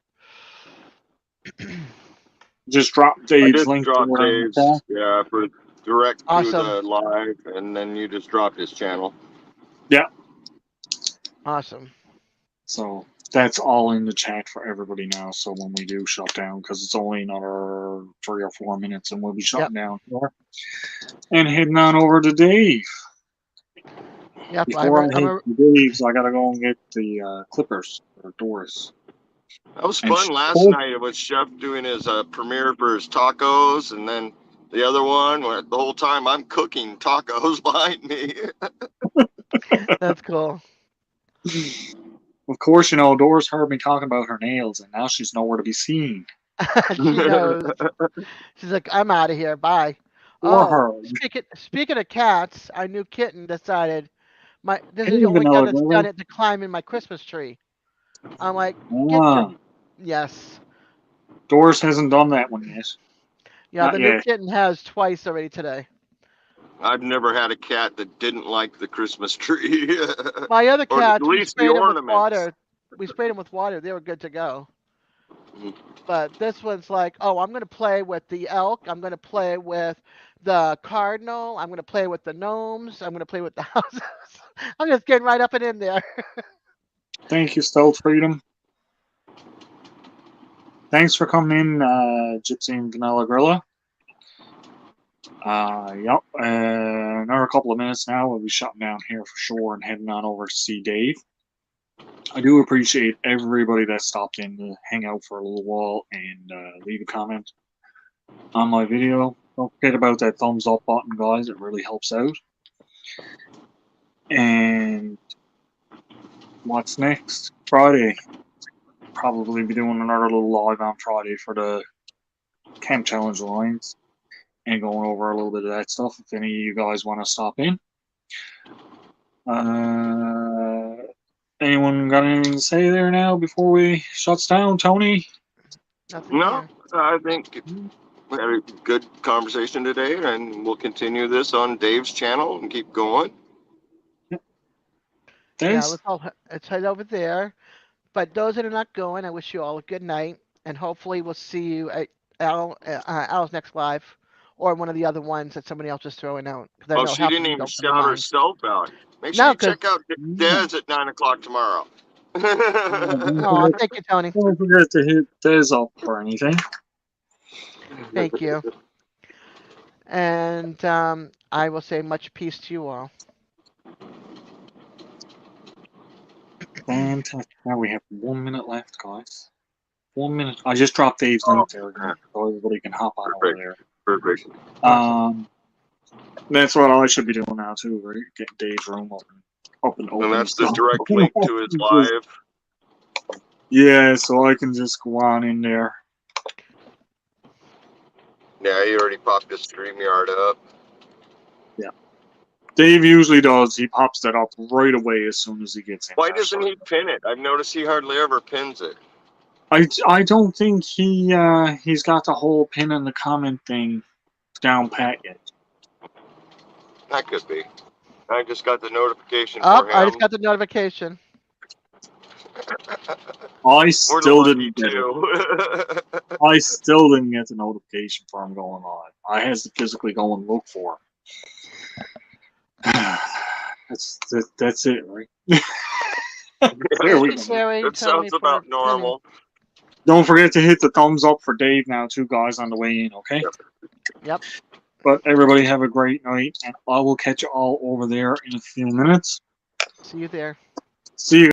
Just drop I Dave's just link dropped to Dave's, for direct Awesome. to the live, and then you just dropped his channel. Yeah. Awesome. So that's all in the chat for everybody now. So when we do shut down, because it's only another 3 or 4 minutes, and we'll be shutting down here and heading on over to Dave. Yep. Before I head to Dave's, I gotta go and get the Clippers or Doris. That was And fun last night with Chef doing his premiere for his tacos, and then the other one, where the whole time I'm cooking tacos behind me. That's cool. Of course, Doris heard me talking about her nails, and now she's nowhere to be seen. She knows. She's like, I'm out of here. Bye. Or Oh, her. speaking of cats, our new kitten decided this Hey, is the only Vanilla cat that's Girl. done it to climb in my Christmas tree. I'm like, Ah, yes. Doris hasn't done that one yet. Yeah, Not the yet. new kitten has twice already today. I've never had a cat that didn't like the Christmas tree. My other Or cats, at we least sprayed the them with ornaments. water. We sprayed them with water. They were good to go. But this one's like, oh, I'm going to play with the elk. I'm going to play with the cardinal. I'm going to play with the gnomes. I'm going to play with the houses. I'm just getting right up and in there. Thank you, Stealth Freedom. Thanks for coming in, Gypsy and Vanilla Gorilla. Yep. Another couple of minutes now. We'll be shutting down here for sure and heading on over to see Dave. I do appreciate everybody that stopped in to hang out for a little while and leave a comment on my video. Don't forget about that thumbs up button, guys. It really helps out. And what's next? Friday. Probably be doing another little live on Friday for the Camp Challenge Alliance and going over a little bit of that stuff if any of you guys want to stop in. Anyone got anything to say there now before we shuts down, Tony? Nothing No, here. I think we had a good conversation today, and we'll continue this on Dave's channel and keep going. Yeah, let's head over there. But those that are not going, I wish you all a good night, and hopefully we'll see you at Al's next live, or one of the other ones that somebody else is throwing out. Oh, she didn't even shout herself out. Make sure you check out Dez at 9 o'clock tomorrow. Oh, thank you, Tony. Don't forget to hit Dez up or anything. Thank you. And I will say much peace to you all. Fantastic. Now we have 1 minute left, guys. 1 minute. I just dropped Dave's link there again, so everybody can hop on over there. Perfect. That's what I should be doing now too, right? Getting Dave's room up and open. And that's the direct link to his live. Yeah, so I can just go on in there. Yeah, he already popped his StreamYard up. Yeah. Dave usually does. He pops that up right away as soon as he gets in. Why doesn't he pin it? I've noticed he hardly ever pins it. I don't think he's got the whole pin in the comment thing down pat yet. That could be. I just got the notification Oh, for him. I just got the notification. I still didn't get it. too. I still didn't get the notification for him going on. I had to physically go and look for him. That's it, right? There we go. Terry, That Tony, sounds about for normal. Don't forget to hit the thumbs up for Dave now, too, guys, on the way in, okay? Yep. But everybody have a great night, and I will catch you all over there in a few minutes. See you there. See you.